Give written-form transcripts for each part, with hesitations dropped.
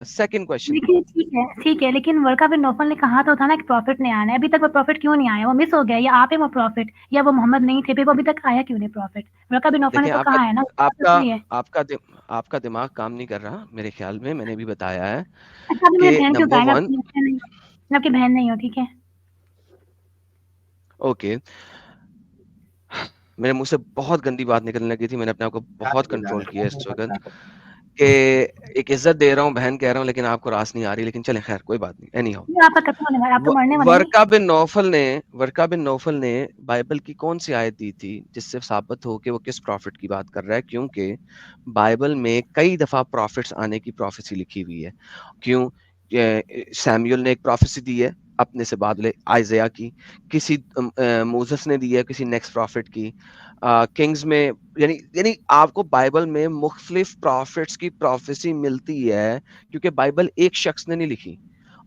Second question. लेकिन ठीक है, लेकिन वर्का बिन नौफल ने कहा तो था ना कि प्रॉफिट ने आना है, अभी तक वो प्रॉफिट क्यों नहीं आया? वो मिस हो गया, या आप है वो प्रॉफिट, या वो मोहम्मद नहीं थे, फिर वो अभी तक आया क्यों नहीं प्रॉफिट? वर्का बिन नौफल ने देखिए तो कहा है ना, आपका सही है। आपका दि, आपका दिमाग काम नहीं कर रहा मेरे ख्याल में। मैंने भी बताया है अच्छा, अभी मेरी कि बहन क्यों नंबर उठाएगा? वन। मैं आपकी बहन नहीं हूँ, ठीक है? ओके, मेरे मुंह से बहुत गंदी बात निकलने लगी थी, मैंने अपने आप को बहुत कंट्रोल किया इस वक्त कि एक इज्जत दे रहा हूँ, बहन कह रहा हूँ, लेकिन आपको रास नहीं आ रही। लेकिन चले, खैर कोई बात नहीं। एनी हाउ, ये आपका खत्म होने वाला है, आप तो मरने वाले हैं। वर्का बिन नौफल ने बाइबल की कौन सी आयत दी थी जिससे साबित हो कि वो किस प्रॉफिट की बात कर रहा है? क्योंकि बाइबल में कई दफा प्रॉफिट्स आने की प्रोफेसी लिखी हुई है। क्यों? सैमुअल ने एक प्रोफेसी दी है अपने से बाद आइजया की, किसी मोसेस ने दी है किसी नेक्स्ट प्रॉफिट की, किंग्स में, यानी यानी आपको बाइबल में मुख्तलिफ प्रॉफिट्स की प्रोफेसी मिलती है, क्योंकि बाइबल एक शख्स ने नहीं लिखी।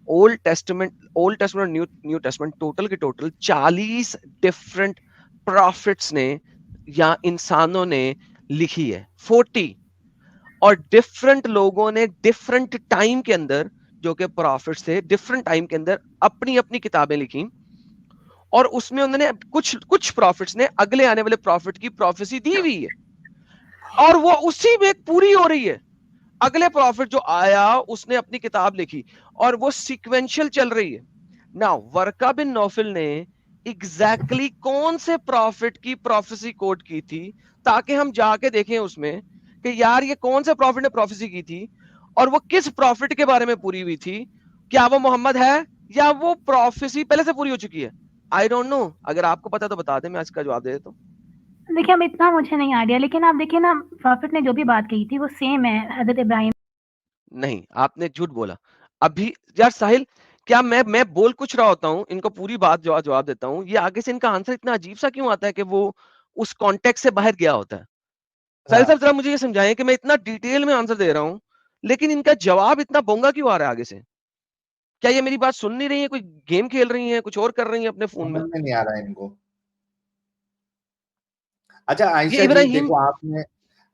ओल्ड टेस्टमेंट और न्यू टेस्टमेंट टोटल के टोटल 40 डिफरेंट प्रॉफिट्स ने या इंसानों ने लिखी है, 40। और डिफरेंट लोगों ने डिफरेंट टाइम के अंदर, जो कि प्रॉफिट्स थे, डिफरेंट टाइम के अंदर अपनी अपनी किताबें लिखी। और उसमें उन्होंने कुछ कुछ प्रॉफिट्स ने अगले आने वाले प्रॉफिट की प्रोफेसी दी हुई है, और वो उसी में पूरी हो रही है। अगले प्रॉफिट जो आया उसने अपनी किताब लिखी, और वो सीक्वेंशियल चल रही है। नाउ वर्का बिन नौफिल ने एग्जैक्टली कौन से प्रॉफिट की प्रोफेसी कोट की थी, ताकि हम जाके देखें उसमें कि यार ये कौन से प्रॉफिट ने प्रोफेसी की थी, और वो किस प्रॉफिट के बारे में पूरी हुई थी? क्या वो मोहम्मद है, या वो प्रोफेसी पहले से पूरी हो चुकी है? आई डोंट नो, अगर आपको पता तो बता दें, मैं इसका जवाब दे देता हूँ। देखिए, अब इतना मुझे नहीं आइडिया, लेकिन आप देखिए ना, प्रॉफिट ने जो भी बात कही थी वो सेम है हज़रत इब्राहिम। नहीं, आपने झूठ बोला अभी। यार साहिल, क्या मैं बोल कुछ रहा होता हूँ, इनको पूरी बात जवाब देता हूँ, ये आगे से इनका आंसर इतना अजीब सा क्यों आता है कि वो उस कॉन्टेक्स्ट से बाहर गया होता है? साहिल साहब, जरा मुझे ये समझाएं कि मैं इतना डिटेल में आंसर दे रहा हूँ, लेकिन इनका जवाब इतना बोंगा क्यों आ रहा है आगे से? क्या ये मेरी बात सुन नहीं रही है, कोई गेम खेल रही है, कुछ और कर रही है अपने फोन में? समझ में नहीं आ रहा है इनको। अच्छा ये आयशा जी, इब्राहिम, देखो आपने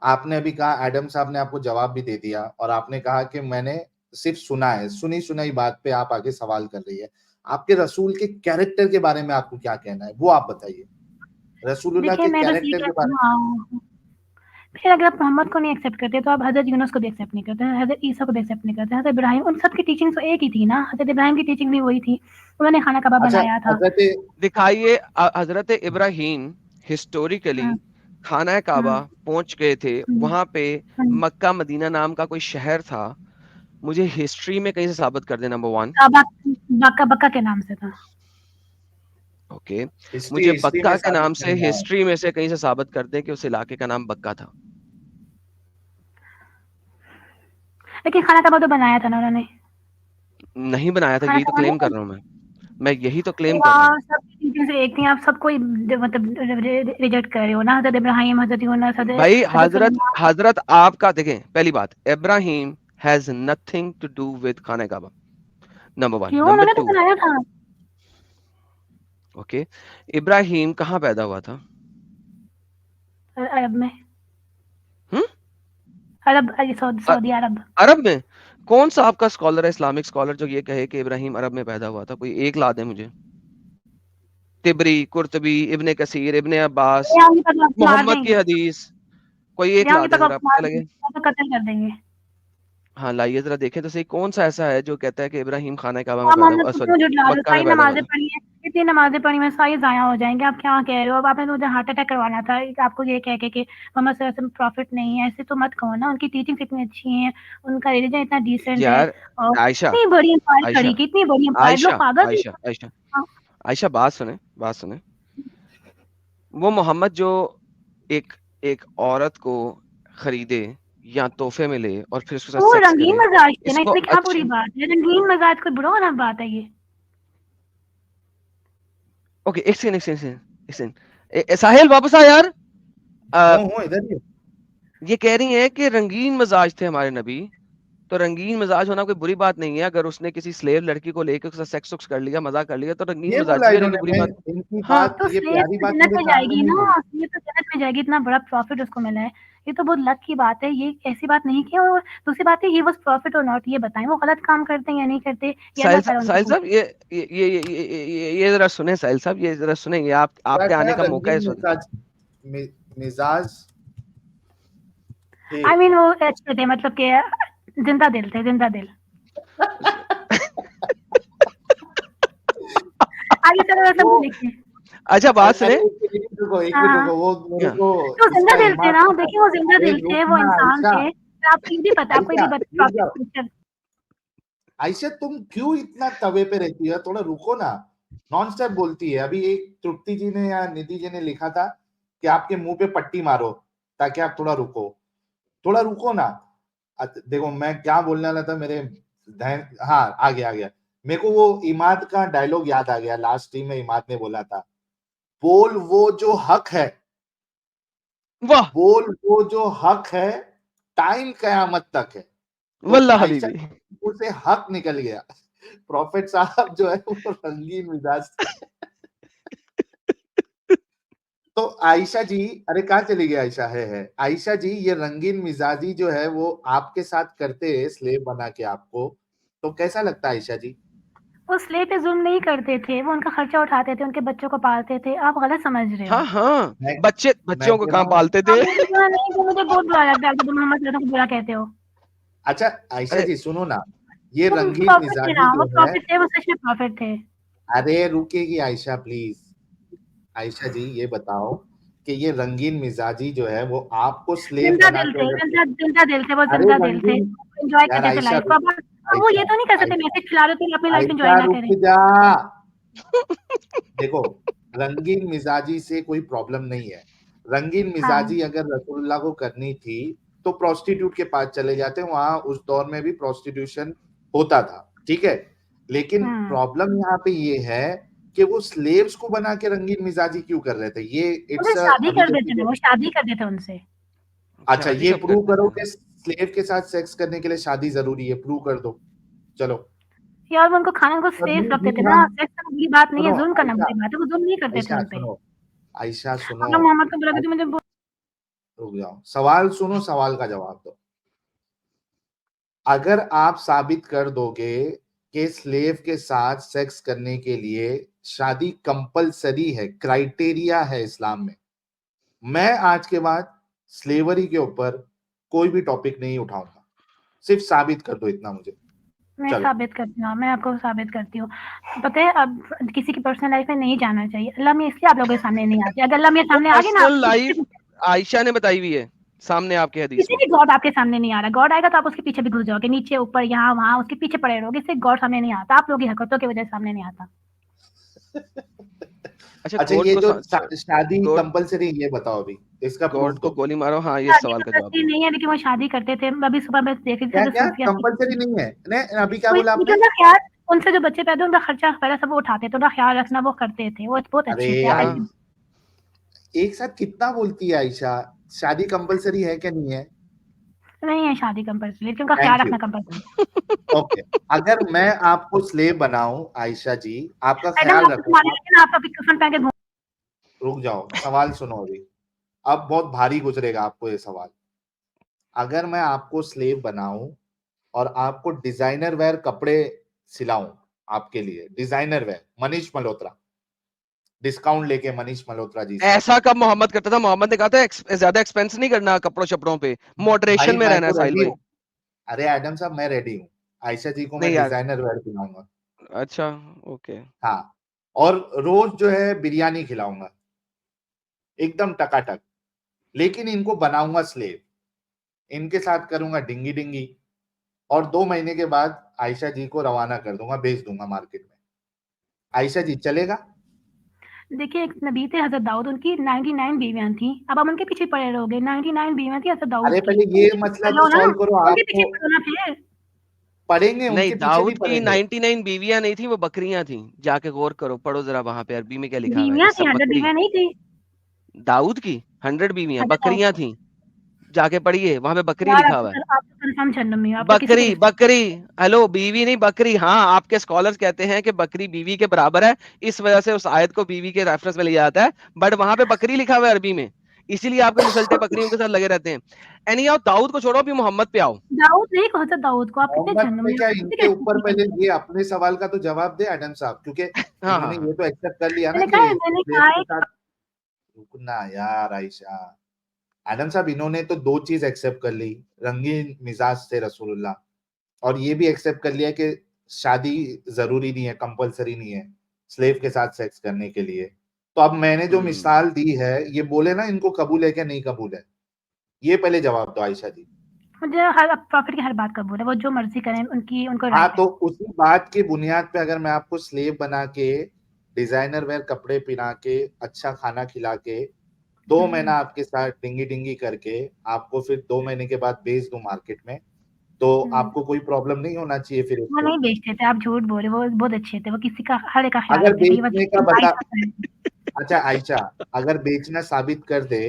आपने अभी कहा, एडम साहब ने आपको जवाब भी दे दिया, और आपने कहा कि मैंने सिर्फ सुना है, सुनी सुनाई बात पे आप आगे सवाल कर रही है। आपके रसूल के कैरेक्टर के बारे में आपको क्या कहना है, वो आप बताइए। रसूलुल्लाह देखिए, के मैं बस ये कैरेक्टर के बारे कहती हूँ, फिर अगर आप मोहम्मद को नहीं एक्सेप्ट करते तो आप हज़रत यूनुस को भी एक्सेप्ट नहीं करते, हज़रत ईसा को भी एक्सेप्ट नहीं करते, हज़रत इब्राहिम, उन सब की टीचिंग तो एक ही थी ना। हज़रत इब्राहिम की टीचिंग भी वही थी, उन्होंने खाना कबा में। अच्छा बनाया था। हजरत दिखाइए हजरत इब्राहिम हिस्टोरिकली हुँ, खाना हुँ, काबा पहुंच गए थे, हुँ, वहां पे हुँ। मक्का मदीना नाम का कोई शहर था। मुझे हिस्ट्री में कहीं से साबित कर दे, नंबर वन। काबा बक्का बक्का के नाम से था। ओके, हिस्ट्री मुझे हिस्ट्री में बक्का के साबित नाम से नहीं है। हिस्ट्री में से कहीं से साबित कर दे कि उस इलाके का नाम बक्का था। लेकिन खाना कबा तो बनाया था ना उन्होंने। नहीं बनाया था, खाना यही तो कबा क्लेम कर नहीं। रहा हूं मैं यही तो क्लेम कर रहा हूँ। यार, सबकी टीचिंग से एक थी, आप सबको ही मतलब रिजेक्ट कर रहे हो ना। हज़रत इब्राहिम, हज़रत यूनुस, हज़रत भाई हज़रत हजरत सुलेमान। हजरत आपका देखें, पहली बात, Ibrahim has nothing to do with खाना काबा, नंबर वन। क्यों? नंबर उन्होंने तो टू, बनाया था। ओके, इब्राहिम कहाँ पैदा हुआ था? अरब में। हम्म? अरब, अ- सऊदी अरब। अरब में? कौन सा आपका स्कॉलर है, इस्लामिक स्कॉलर, जो ये कहे कि इब्राहिम अरब में पैदा हुआ था? कोई एक ला दे मुझे। तिबरी, कुर्तबी, इब्ने कसीर, इब्ने अब्बास, ये आऊँगी तो आपको मार मोहम्मद की देंगे। हदीस, कोई एक ये ला आऊँगी दे तो जरा, आपको मार पता लगे। देंगे, आपको कत्ल कर देंगे। हाँ लाइए जरा देखें तो सही, कौन सा ऐसा है जो कहता है कि इब्राहिम खाना काबा में आप पैदा मोहम्मद हुआ, को सॉरी क्यों झुठला रहे हो? मक्का में सारी पैदा हुआ नमाज़ें था? पढ़ी हैं, इतनी नमाज़ें पढ़ी हैं, सारी ज़ाया हो जाएँगी। आप क्या कह रहे हो? अब आपने तो मुझे हार्ट अटैक करवाना था, आपको ये कह के कि मोहम्मद सल्लल्लाहु अलैहि वसल्लम प्रॉफिट नहीं है, ऐसे तो मत कहो ना। उनकी टीचिंग्स इतनी अच्छी हैं, उनका रिलीजन इतना डिसेंट है, यार और आयशा, इतनी बड़ी एम्पायर आयशा, खड़ी की, इतनी बड़ी एम्पायर, लोग आयशा, पागल भी। आयशा, आयशा, हाँ, आयशा, बात सुने। वो मोहम्मद जो एक एक औरत को खरीदे या तोहफे में ले और फिर उसके साथ वो सेक्स रंगीन करे, मज़ाज थे ना, इसको इसमें क्या बुरी अच्छा, बात है? रंगीन मज़ाज कोई बुरा वाला बात है ये? ओके, एक सेकंड, एक सेकंड, एक सेकंड, साहिल वापस आ यार। अ, हूँ इधर ही। ये कह रही हैं कि रंगीन मिजाज थे हमारे नबी, तो रंगीन मिजाज होना कोई बुरी बात नहीं है। अगर उसने किसी स्लेव लड़की को लेकर उसका सेक्स सुक्स कर लिया, मजा कर लिया, तो रंगीन ये बोला मिजाजी में रहने इन्होंने, की बुरी मैं बात। इनकी हाँ, बात, तो ये स्लेव प्यारी तो बात जन्नत मेरे में कान में जाएगी नहीं ना, गई। स्लेव तो जन्नत में जाएगी, इतना बड़ा प्रॉफिट उसको मिला है। ये तो बहुत लक की बात है, ये ऐसी बात नहीं की। और दूसरी बात है, ही वाज प्रॉफिट और नॉट, ये बताएं वो गलत काम करते हैं या नहीं करते, ये अल्लाह ताला साहिल उनको। साहब, ये जरा सुने, साहिल साहब ये जरा सुने, ये आपके आने का मौका है इस वक्त। मिजाज थे। आई मीन वो अच्छे थे, मतलब कि जिंदा दिल थे, जिंदा दिल। आगे चलो ऐसा वो लिखिए। अच्छा बात सुने, एक मिनट रुको, एक हाँ मिनट हाँ, रुको, वो मेरे हाँ, को तो जिंदा इसका दिल थे इमाद ना, पता है। देखिए वो जिंदा अरे दिल थे, वो रुकना इंसान आयशा, थे। आपको ये भी पता है, आपको ये आयशा भी रुक जाओ। प्रॉफिट। आयशा तुम क्यों इतना तवे पे रहती है, थोड़ा रुको ना, नॉन स्टॉप बोलती है। अभी एक तृप्ति जी ने या निधि जी ने लिखा था कि आपके मुंह पे पट्टी मारो ताकि आप थोड़ा रुको, थोड़ा रुको ना। देखो मैं क्या बोलने वाला था, मेरे ध्यान, हाँ आ गया आ गया। मेरे को वो इमाद का डायलॉग याद आ गया, लास्ट टीम में इमाद ने बोला था, बोल वो जो हक है, वाह बोल वो जो हक है, टाइम कयामत तक है। तो वल्लाह आयशा हबीबी। उसे हक निकल गया। प्रॉफिट साहब जो है वो रंगीन मिजाज थे। तो आयशा जी, अरे कहाँ चली गई आयशा, है आयशा जी, ये रंगीन मिजाजी जो है वो आपके साथ करते हैं स्लेव बना के आपको, तो कैसा लगता है आयशा जी? वो स्लेव पे जुल्म नहीं करते थे, वो उनका खर्चा उठाते थे, उनके बच्चों को पालते थे। आप गलत समझ रहे हो। हाँ हाँ, मैं मैं बच्चों को कह रहा कहाँ हूँ, पालते थे। आपने बुरा नहीं, तो मुझे बहुत बुरा लगता है कि तुम मोहम्मद सल्लल्लाहु को बुरा कहते हो। अच्छा आयशा अरे जी सुनो ना, ये वो रंगीन प्रॉफिट थे मिजाजी ना, वो जो है, प्रॉफिट थे, वो सच में प्रॉफिट थे। अरे रुकेगी आयशा प्लीज। आयशा जी ये बताओ कि ये रंगीन मिजाजी जो है वो आपको स्लेव जिंदा बना दिल के थे, अगर, जिंदा दिल थे, वो अरे जिंदा दिल थे। रंगीन, एन्जॉय यार करते थे आयशा लाइफ को। रुक, अब वो ये आयशा तो नहीं कर सकते, आयशा मैसेज खिला रहे हो तो अपनी लाइफ एन्जॉय आयशा ना रुक करें। जा। देखो रंगीन मिजाजी से कोई प्रॉब्लम नहीं है, रंगीन हाँ, मिजाजी अगर रसूलुल्लाह को करनी थी तो प्रोस्टिट्यूट के पास चले जाते, वहां उस दौर में भी प्रोस्टिट्यूशन होता था, ठीक है। लेकिन हुँ। प्रॉब्लम यहाँ पे ये है कि वो स्लेव्स को बना के रंगीन मिजाजी क्यों कर रहे थे, ये उनसे इट्स शादी अभी कर तक देते थे, मुझे, वो शादी कर देते उनसे। अच्छा शादी ये कब प्रूव करते करो थे? कि स्लेव के साथ सेक्स करने के लिए शादी जरूरी है, प्रूव कर दो, चलो। यार वो उनको खाना, उनको और सेफ रखते थे भी ना, हम, सेक्स करना बुरी बात नहीं है, सुनो जुल्म करना आयशा, बुरी बात है, वो जुल्म नहीं करते थे आयशा उन पे। सुनो, आयशा सुनो, आपने मोहम्मद को बुला के तो मुझे रुक जाओ, सवाल सुनो, सवाल का जवाब दो। अगर आप साबित कर दोगे कि स्लेव के साथ सेक्स करने के लिए शादी कंपलसरी है, क्राइटेरिया है इस्लाम में, मैं आज के बाद स्लेवरी के ऊपर कोई भी टॉपिक नहीं उठाऊंगा, सिर्फ साबित कर दो इतना मुझे, मैं चलो। साबित करती हूँ, मैं आपको साबित करती हूँ। पता है, अब किसी की पर्सनल लाइफ में नहीं जाना चाहिए। अल्लाह मियाँ इसलिए आप लोगों के सामने नहीं आते। अगर अल्लाह मियाँ वो सामने आ गए ना, पर्सनल आपके लाइफ पीछे आयशा ने बताई हुई है सामने आपके हदीस किसी में। भी गॉड आपके सामने नहीं आ रहा। गॉड आएगा तो आप उसके पीछे भी घुस जाओगे, नीचे, ऊपर, यहाँ, वहाँ, उसके पीछे पड़े रहोगे। इससे गॉड सामने नहीं आता। आप लोगों की हरकतों की वजह से सामने नहीं आता। अच्छा अच्छा गॉड ये को जो शादी गॉड कंपलसरी, ये बताओ अभी, इसका गॉड प्रूफ को दो। गोली मारो, हाँ ये शादी सवाल का जवाब कंपल्सरी दो। नहीं है, लेकिन वो शादी करते थे। अभी सुबह मैं देख रही थी क्या जो क्या सूफिया कंपलसरी नहीं है, नहीं अभी क्या कोई बोला लेकिन आपने? उनका ख्याल, उनसे जो बच्चे पैदा हुए, उनका खर्चा पहले सब वो उठाते थे, उनका ख्याल रखना वो करते थे। वो बहुत अरे अच्छे थे। आप हाँ ऐसे एक साथ कितना बोलती है आयशा, शादी कंपलसरी है क्या नहीं है? नहीं है शादी कंपल्सरी, लेकिन उनका ख्याल थैंक यू। रखना कंपल्सरी। ओके, अगर मैं आपको स्लेव बनाऊं आयशा जी, आपका मैडम ख्याल आपको रखूंगा, तुम्हारे लिए ना, आप अभी कफन पहन के घूम। रुक जाओ सवाल सुनो अभी, अब बहुत भारी गुजरेगा आपको ये सवाल। अगर मैं आपको स्लेव बनाऊं और आपको डिजाइनर वेयर कपड़े सिलाऊं, आपके लिए designer wear, Manish Malhotra, discount लेके मनीष मल्होत्रा जी से, ऐसा कब मोहम्मद करता था? मोहम्मद ने कहा था ज्यादा एक्सपेंस नहीं करना कपड़ों शपड़ों पे, भाई मॉडरेशन में मैं रहना है तो साहिल रेडी भाई। हूँ, अरे एडम साहब मैं रेडी हूँ, आयशा जी को मैं नहीं यार, डिजाइनर वेयर दिलाऊंगा, अच्छा ओके। हाँ, और रोज जो है बिरयानी खिलाऊंगा, एकदम टकाटक, लेकिन इनको बनाऊंगा स्लेव, इनके साथ करूंगा डिंगी डिंगी, और 2 महीने के बाद आयशा जी को रवाना कर दूंगा, भेज दूंगा मार्केट में। आयशा जी चलेगा? देखिए, एक नबी थे हज़रत दाऊद, उनकी 99 बीवियाँ थी। अब आप उनके पीछे पड़े रहोगे। 99 बीवियाँ थी हज़रत दाऊद अरे की। पहले ये उनके पीछे मसला पड़ तो जाओ ना, सॉल्व करो, उनके पीछे आपको पड़ो ना फिर। पढ़ेंगे, नहीं, उनके पीछे भी दाऊद की पढ़ेंगे। 99 बीवियां नहीं थी, वो बकरियां थी। जाके गौर करो, पढ़ो जरा वहां पे अरबी में क्या लिखा हुआ है, बीवियाँ ये थी, सब 100 बकरी। बीवियाँ नहीं थी। दाऊद की 100 बीवियां, हज़रत दाऊद बकरियां थी। जाके पढ़िए, वहां पे बकरी यार, लिखा हुआ है। आप तो कंफर्म जहन्नमी हो, आप तो किसी को बकरी रिस्पेक्ट बकरी, हेलो, बीवी नहीं बकरी। हाँ, आपके स्कॉलर्स कहते हैं कि बकरी बीवी के बराबर है, इस वजह से उस आयत को बीवी के रेफरेंस में लिया जाता है, बट वहां पे बकरी लिखा हुआ है अरबी में। इसीलिए आपके मुसल्टे बकरी उनके साथ लगे रहते हैं। एनी आओ, दाऊद को छोड़ो, अभी मोहम्मद पे आओ। दाऊद नहीं, कौन सा दाऊद को, आप कितने मोहम्मद जन्म पे में क्या, कितने इनके ऊपर कैसे पहले करते ये अपने सवाल का तो जवाब दे एडम साहब, क्योंकि हाँ इन्होंने हाँ ये तो एक्सेप्ट कर लिया ना मैंने कि कहा स्लेव है के साथ। रुकना यार आयशा, एडम साहब इन्होंने तो दो चीज एक्सेप्ट कर ली, रंगीन मिजाज से रसूलुल्लाह, और ये भी एक्सेप्ट कर लिया कि शादी जरूरी नहीं है, कंपलसरी नहीं है स्लेव के साथ सेक्स करने के लिए। तो अब मैंने जो मिसाल दी है, ये बोले ना इनको कबूल है क्या नहीं कबूल है, ये पहले जवाब दो आयशा जी। मुझे हर प्रॉफिट की हर बात कबूल है, वो जो मर्जी करें उनकी, उनको हाँ, राइट तो है। उसी बात की बुनियाद पे अगर मैं आपको स्लेव बना के, डिजाइनर वेयर कपड़े पहना के, अच्छा खाना खिला के, 2 महीना आपके साथ डिंगी डिंगी करके आपको फिर 2 महीने के बाद बेच दूं मार्केट में, तो आपको कोई प्रॉब्लम नहीं होना चाहिए फिर वो उसको। नहीं बेचते थे, आप झूठ बोल रहे, वो बहुत अच्छे थे, वो किसी का हर एक का ख्याल अगर रखते थे। ये बस बेचने का बता, आयशा है। अच्छा आयशा, अगर बेचना साबित कर दे,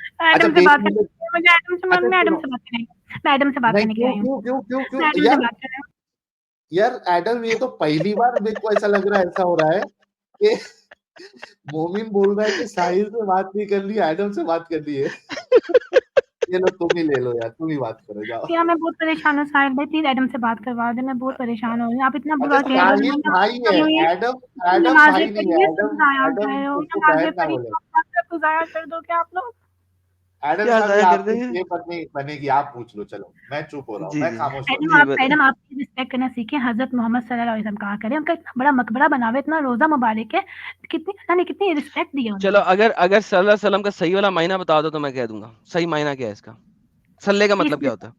अच्छा एडम से बात बेचने करनी के, है मुझे, एडम से अच्छा मैं एडम सुनो, से बात करने मैं एडम से बात नहीं करने के लिए क्यों आई हूँ। क्यों क्यों क्यों क्यों मैं एडम से यार, बात कर रही हूँ। यार एडम ये तो पहली बार मेरे को ऐसा लग रहा है, ऐसा हो रहा है कि मोमिन बोल रहा है कि साहिल से बात नहीं कर ली, एडम से बात कर ली है। ये लो तुम ही ले लो यार, तुम ही बात करो जाओ। यार मैं बहुत परेशान हूँ साहिल भाई, प्लीज एडम से बात करवा दे, मैं बहुत परेशान हो रही हूँ। आप इतना अच्छा बुरा कह रहे हो, साहिल भाई है, एडम एडम नमाजें भाई नहीं है, पढ़ी सब एडम जाया एडम कर रहे हो, उसको नमाजें बहन ना पढ़ी बोले। सब जाया कर दो क्या आप लोग? एडम क्या साहब ये जाया कर आपकी देंगे? ये पत्नी बनेगी, आप पूछ लो, चलो मैं चुप हो रहा हूँ, जी मैं जी खामोश हो रहा एडम जी, आप एडम आपकी रिस्पेक्ट करना सीखें। हजरत मोहम्मद सल्लल्लाहु अलैहि वसल्लम कहा करें, उनका इतना बड़ा मकबरा बनावे, इतना रोजा मुबारक है, कितनी अल्लाह ने कितनी रिस्पेक्ट दी है चलो, उनको। अगर अगर सल्लल्लाहु अलैहि वसल्लम का सही वाला मायना बता दो तो मैं कह दूंगा सही मायना क्या है इसका। सल्ले का पीस मतलब क्या होता है?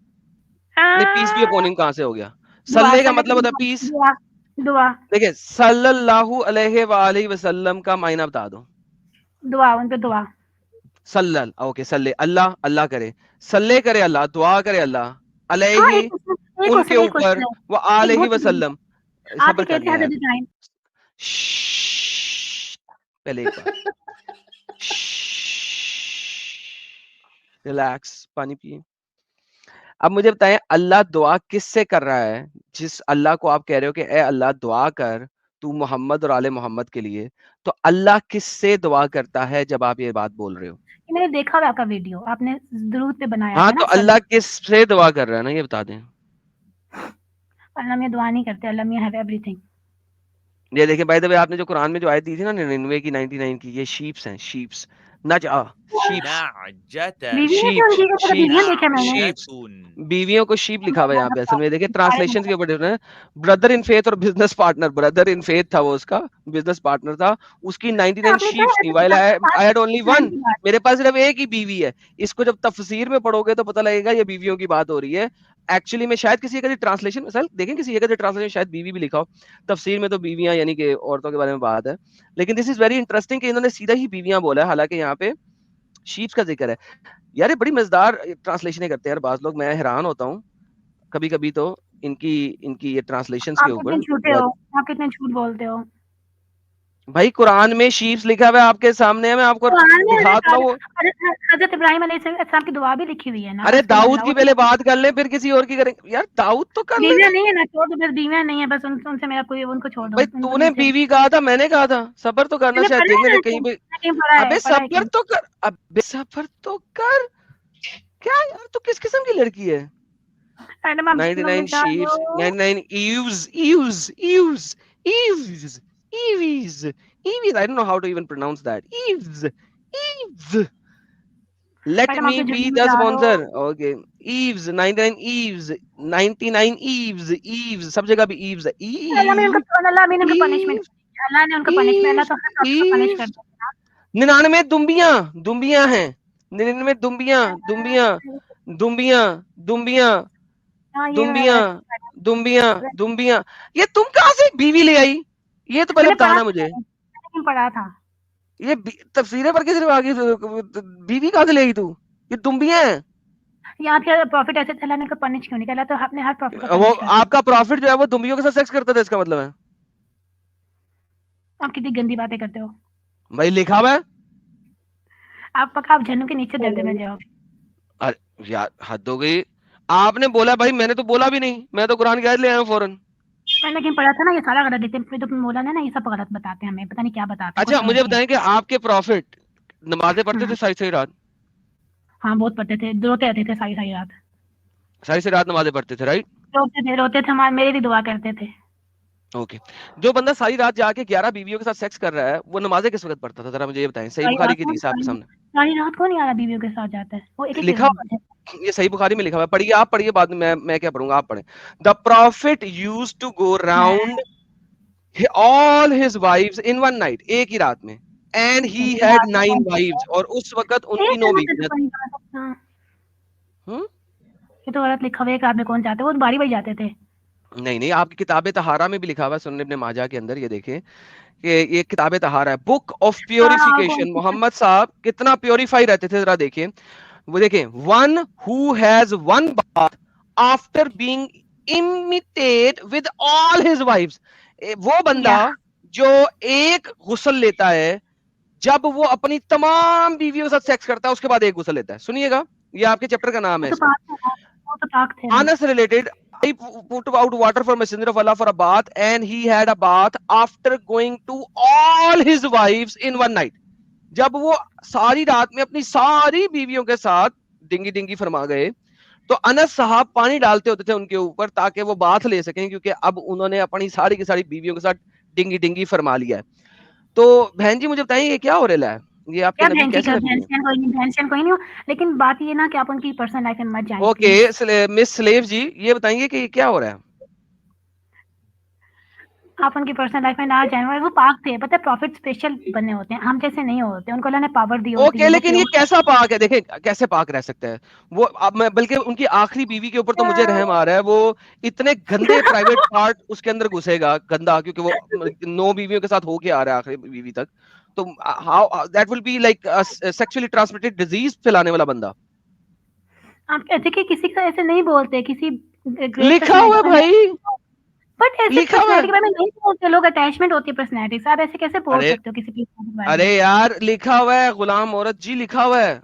आ, नहीं, पीस भी अपॉन हिम कहाँ से हो गया? दुआ सल्ले का सल्ले मतलब होता है पीस। दुआ दुआ देखिए, सल्लल्लाहु अलैहि वसल्लम का मायना बता दो। दुआ उन पे दुआ। सल्लल, ओके, सल्ले अल्लाह, अल्लाह करे, सल्ले करे अल्लाह, दुआ करे अल्लाह, हाँ, अलैहि उनके एक ऊपर, क्वेश्चन है, वो एक आलैहि बहुत वसल्लम। आप ही सब्र कर कहते हैं लिया हजरत यार, इब्राहिम। श्श्श, पहले एक बार रिलैक्स, पानी पिए। अब मुझे बताएं, अल्लाह दुआ किससे कर रहा है? जिस अल्लाह को आप कह रहे हो कि ए अल्लाह दुआ कर तू मोहम्मद और आले मोहम्मद के लिए, तो अल्लाह किससे दुआ करता है जब आप ये बात बोल रहे हो? मैंने देखा हुआ आपका वीडियो, आपने दुरूद पे बनाया हाँ, था तो ना अल्लाह सल्लल्लाहु। किससे दुआ कर रहा है ना, ये बता दें। अल्लाह में दुआ नहीं करते, अल्लाह में हैव एवरीथिंग। ये देखिए, बाय द वे, आपने जो कुरान में जो आयत दी थी ना 99 की, 99 की, ये शीप्स हैं, शीप्स, नजा, शीप्स, बीवी है क्या शीप्स, उनकी? तो बीवियां शीप्स, देखा मैंने। शीप्स। बीवियों को शीप लिखा हुआ है यहाँ पे, असल में देखिए ट्रांसलेशन के ऊपर डिफरेंस है। ब्रदर इन फेथ और business partner, brother in faith था वो, उसका बिजनेस पार्टनर था, उसकी 99 आपने शीप्स थी, while I had only one. की बात। मेरे पास सिर्फ एक ही बीवी है। इसको जब तफसीर में पढ़ोगे तो पता लगेगा ये बीवियों की बात हो रही है। एक्चुअली में शायद किसी एक ट्रांसलेशन में, सर देखें, किसी एक ट्रांसलेशन शायद बीवी भी लिखा हो। तफसीर में तो बीवियां यानी कि औरतों के बारे में बात है, लेकिन दिस इज वेरी इंटरेस्टिंग कि इन्होंने सीधा ही बीवियां बोला है, हालांकि यहाँ पे शीप्स का जिक्र है। यार ये बड़ी मजेदार ट्रांसलेशनें करते हैं यार बाज लोग, मैं हैरान होता हूँ कभी कभी तो इनकी इनकी ये ट्रांसलेशंस के आप कितने ऊपर। झूठे हो, आप कितने झूठ बोलते हो। भाई कुरान में शीप्स लिखा हुआ है आपके सामने है, मैं आपको कुरान में दिखा तो रहा हूँ। हजरत इब्राहिम अलैहिस्सलाम की दुआ भी लिखी हुई है ना, अरे बस तुम दाऊद अल्लाह की पहले बात कर ले, फिर किसी और की करेंगे यार, दाऊद तो कर ले। बीवियां नहीं है ना, छोड़ दो, बस बीवियां नहीं है, बस उनसे मेरा कोई, उनको छोड़ दो, भाई उनको तूने मुझसे बीवी कहा था, मैंने कहा था सबर तो करना, मैंने शायद पढ़ा देखने है दे ना, कहीं पे। कहीं पढ़ा है, अबे पढ़ा है सबर कहीं। तो कर, अबे सबर तो कर। क्या यार, तू किस किस्म की लड़की है? मैडम आप जितना 99 बचा sheeps, low. 99 eves. I don't know how to even pronounce that. Eves. Let madam आप me तो be जुर्म में the जा रहे हो। sponsor. Okay. Eves, 99 Eves, 99 Eves, Eves. सब जगह भी Eves है. अल्लाह ने Eve, उनको पनिशमेंट, Eve, अल्लाह ने उनको पनिशमेंट, अल्लाह Eve, तो हर प्रॉफिट को पनिश Eve. करता है 99 दुम्बियां, दुम्बियां हैं. 99 दुम्बियां, दुम्बियां, ना। दुम्बियां, दुम्बियां, हाँ, ये दुम्बियां, मैंने दुम्बियां, दुम्बियां। ये तुम कहाँ से बीवी ले आई? ये तो पहले पढ़ा बताना था, मुझे। मैंने पढ़ा था। ये तफसीरें पढ़ के सिर्फ आगे बीवी कहाँ से ले आई तू? ये दुम्बियां हैं। यहाँ के प्रॉफिट ऐसे अल्लाह ने उनको पनिश क्यों नहीं किया? अल्लाह तो अपने हर प्रॉफिट को वो पनिश करता है। आपका प्रॉफिट जो है वो दुम्बियों के साथ सेक्स करता था, इसका मतलब है। आप कितनी गंदी बातें करते हो। भाई लिखा हुआ है। आप पक्का आप जन्नत के नीचे दर्जे में जाओगे। अरे यार हद हो गई। आपने बोला भाई, मैंने तो बोला भी नहीं, मैं तो कुरान की आयत ले आया हूं फौरन। मैंने कहीं पढ़ा था ना, ये सारा गलत देते हैं, तो मौलाना ना ये सब गलत बताते हैं हमें, पता नहीं क्या बताते हैं, कुछ अच्छा समझ मुझे नहीं बताएं कि आपके प्रॉफिट नमाजें पढ़ते थे आता। सही सही रात? हाँ बहुत पढ़ते थे, रोते रहते थे सारी सारी रात, सारी से रात नमाजें पढ़ते थे, राइट? रोते थे, हमारे मेरे भी दुआ करते थे। ओके। जो बंदा सारी रात जाके 11 बीवियों के साथ सेक्स कर रहा है, वो नमाजें किस वक्त पढ़ता था, जरा मुझे ये बताएं। सही बुखारी की हदीस है आपके सामने, सारी रात कौन 11 बीवियों के साथ जाता है, वो एक लिखा हुआ है, ये सही बुखारी में लिखा हुआ है। पढ़िए, आप पढ़िए, बाद में मैं क्या पढ़ूंगा, आप पढ़ें। The prophet used to go round all his wives in one night, एक ही रात में, एंड ही हैड 9 वाइव्स, और उस वक्त उनकी 9 बीवियां। ये तो गलत लिखा हुआ है, एक रात में कौन जाते, वो बारी बारी जाते थे। नहीं नहीं, आपकी किताब तहारा में भी लिखा हुआ है, सुनन इब्न माजा के अंदर, ये देखें कि ये किताब तहारा है, बुक ऑफ प्योरिफिकेशन। मोहम्मद साहब कितना प्योरीफाई रहते थे, जरा देखें। वो देखें, one who has one bath after being emitted with all his wives, वो बंदा जो एक गुस्ल लेता है जब वो अपनी तमाम बीवियों के साथ सेक्स करता है, उसके बाद एक गुस्ल लेता है। सुनिएगा, ये आपके चैप्टर का नाम है इसका। Anas related, I put out water for messenger of Allah for a bath, and he had a bath after going to all his wives in one night. जब वो सारी रात में अपनी सारी बीवियों के साथ डिंगी डिंगी फरमा गए, तो अनस साहब पानी डालते होते थे उनके ऊपर ताकि वो बाथ ले सकें, क्योंकि अब उन्होंने अपनी सारी की सारी बीवियों के साथ डिंगी डिंगी फरमा लिया है। तो बहन जी मुझे बताइए, ये क्या हो रहा है, ये आपके नबी कैसे नबी हैं? कोई नहीं हो, लेकिन बात ये ना कि आप उनकी पर्सनल लाइफ में मत जाइए। ओके मिस स्लेव जी, ये बताइए कि क्या हो रहा है? आप उनकी पर्सनल लाइफ में ना जाए, वो पाक थे, पता है, प्रॉफिट स्पेशल बने होते हैं, हम जैसे नहीं होते, उनको अल्लाह ने पावर दी होती है। ओके, लेकिन ये कैसा पाक है? देखें कैसे पाक रह सकता है वो। अब मैं बल्कि उनकी आखिरी बीवी के ऊपर तो मुझे रहम आ रहा है, वो इतने गंदे प्राइवेट पार्ट उसके अंदर घुसेगा गंदा, क्योंकि वो 9 बीवियों के साथ होके आ रहा है आखिरी बीवी तक। तो how that will be like sexually transmitted disease फैलाने वाला बंदा। आप देखिए, किसी का ऐसे नहीं बोलते, किसी लिखा हुआ है भाई, बट ऐसे पर्सनैलिटी के बारे में नहीं बोलते लोग, अटैचमेंट होती है पर्सनैलिटी से। आप ऐसे कैसे बोल सकते हो किसी पर्सनैलिटी के बारे में? अरे यार लिखा हुआ है, गुलाम औरत जी लिखा हुआ है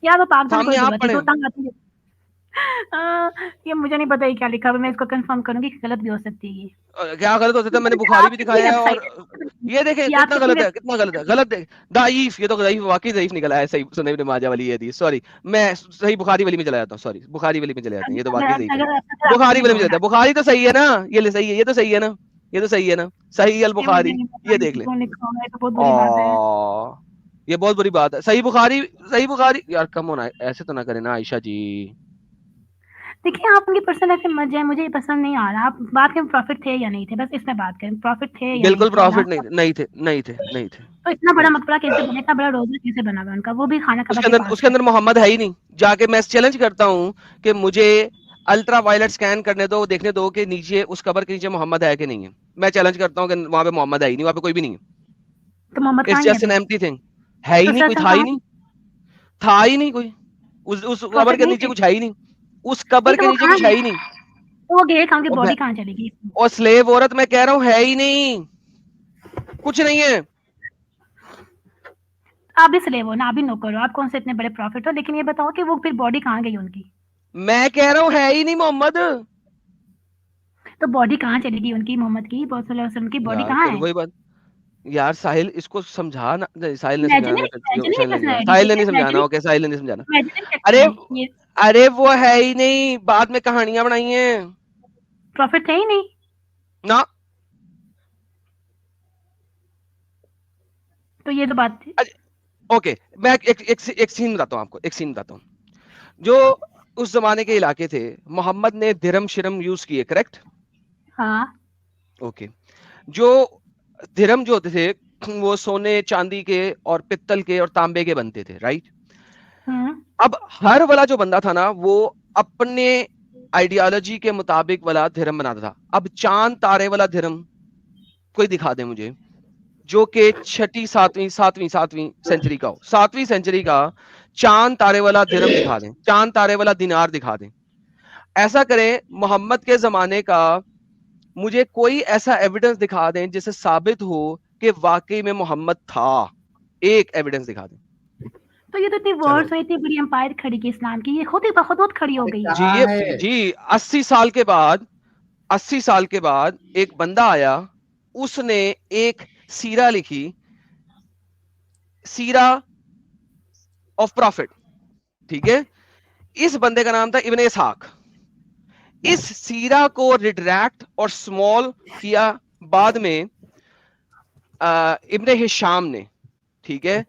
यार, वो पाक सामने, आप पढ़े। ये मुझे नहीं पता है क्या लिखा हुआ, मैं इसको कंफर्म करूंगी, गलत भी हो सकती है। क्या गलत हो सकता है? मैंने बुखारी भी दिखाया है, और ये देखें कितना गलत है, कितना गलत है, गलत है, दाईफ, ये तो दाईफ, वाकई दाईफ निकला है। सही सुनन इब्न माजा वाली ये थी, सॉरी मैं सही बुखारी वाली में चला जाता हूँ, सॉरी बुखारी वाली में चले जाते हैं, ये तो वाकई दाईफ है। बुखारी वाली में चलता है, बुखारी तो सही है ना, ये सही है, ये तो सही है ना, ये तो सही है ना, सही अल बुखारी, ये देख ले। ये बहुत बुरी बात है। सही बुखारी यार, कम होना, ऐसे तो ना करे ना आयशा जी। देखिए, आप उनकी पर्सनल लाइफ में मत जाए, मुझे ये पसंद नहीं आ रहा। आप बात करें प्रॉफिट थे या नहीं थे, बस इसमें बात करें, प्रॉफिट थे या बिल्कुल प्रॉफिट नहीं थे। तो इतना बड़ा मकबरा कैसे बना, इतना बड़ा रोजा कैसे बना हुआ उनका, वो भी खाना उसके अंदर मोहम्मद है ही नहीं। जाके मैं चैलेंज करता हूँ कि मुझे अल्ट्रा वायलेट स्कैन करने दो, देखने दो कि नीचे उस कबर के नीचे मोहम्मद है कि नहीं है। मैं चैलेंज करता हूँ कि वहां पे मोहम्मद है ही नहीं, वहां पे कोई भी नहीं है। तो Muhammad it's just an empty thing, है ही नहीं, कोई था ही नहीं कोई, उस कबर के नीचे कुछ है ही नहीं, उस कबर के नीचे कुछ है ही नहीं। वो गए कहां, की बॉडी कहां चलेगी? और स्लेव औरत मैं कह रहा हूँ है ही नहीं, कुछ नहीं है। आप भी स्लेव हो ना, आप भी नौकर हो, आप कौन से इतने बड़े प्रॉफिट हो, लेकिन ये बताओ कि वो फिर बॉडी कहां गई उनकी? मैं कह रहा हूँ है ही नहीं मोहम्मद, तो बॉडी कहां चलेगी उनकी, मोहम्मद की की बॉडी कहां है? वही बात यार, साहिल इसको समझा ना, साहिल ने समझाना, ओके साहिल ने नहीं समझाना। अरे वो है ही नहीं, बाद में कहानियां बनाई हैं, प्रॉफिट है ही नहीं ना। तो ये तो बात थी। ओके, मैं एक सीन बताता हूँ आपको, एक सीन बताता हूँ। जो उस जमाने के इलाके थे, मोहम्मद ने दिरहम शिरम यूज किए, करेक्ट? हाँ। ओके, जो दिरहम जो होते थे वो सोने चांदी के और पित्तल के और तांबे के बनते थे, राइट? अब हर वाला जो बंदा था ना, वो अपने आइडियोलॉजी के मुताबिक वाला दिरहम बनाता था। अब चांद तारे वाला दिरहम कोई दिखा दे मुझे जो कि 6वीं 7वीं सेंचुरी का हो, 7वीं सेंचुरी का चांद तारे वाला दिरहम दिखा दें, चांद तारे वाला दिनार दिखा दें। ऐसा करें, मोहम्मद के जमाने का मुझे कोई ऐसा एविडेंस दिखा दें जिससे साबित हो कि वाकई में मोहम्मद था, एक एविडेंस दिखा दें। तो ये तो इतनी वॉर्स हुई, इतनी बड़ी एम्पायर खड़ी की इस्लाम की, ये खुद ही बहुत खड़ी हो गई जी 80 साल के बाद एक बंदा आया, उसने एक सीरा लिखी, सीरा ऑफ प्रॉफिट, ठीक है, इस बंदे का नाम था इब्न इसहाक। इस सीरा को रिड्रैक्ट और स्मॉल किया बाद में इब्न हिशाम ने, ठीक है,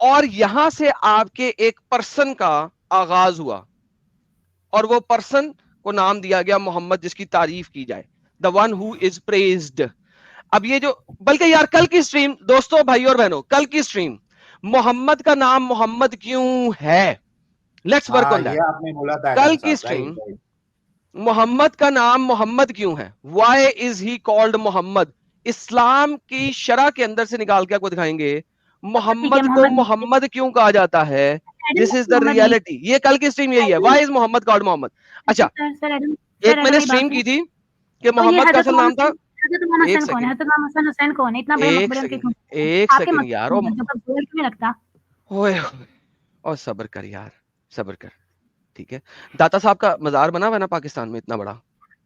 और यहां से आपके एक पर्सन का आगाज हुआ और वो पर्सन को नाम दिया गया मोहम्मद, जिसकी तारीफ की जाए, the one who is praised. अब ये जो, बल्कि यार कल की स्ट्रीम, दोस्तों भाई और बहनों, कल की स्ट्रीम, मोहम्मद का नाम मोहम्मद क्यों है, लेट्स वर्क ऑन ये दैट। आपने बोला था कल एडम की साहब, स्ट्रीम, राइट। मोहम्मद का नाम मोहम्मद क्यों है, why is he called Mohammad. इस्लाम की शरह के अंदर से निकाल के आपको दिखाएंगे ठीक है, मोहम्मद को मोहम्मद नहीं, मोहम्मद क्यों कहा जाता है। Adam this is the Muhammad नहीं, रियलिटी। ये कल की स्ट्रीम यही है, Adam, why is Muhammad called Muhammad. अच्छा, सर सर एडम, एक सर एडम मैंने मेरी बात स्ट्रीम की सुनो। थी कि तो ये मोहम्मद का हजरत असल नाम था, हजरत मोहम्मद एक हसन कौन है? सेकंड, हजरत मोहम्मद हुसैन कौन है? इतना बड़ा एक मकबरे उनके सेकंड, क्यों? एक आपके सेकंड यार, मकबरे जो गोल क्यों नहीं लगता? ओए और सब्र कर यार, सब्र कर, ठीक है। दाता साहब का मजार बना हुआ है ना पाकिस्तान में, इतना बड़ा,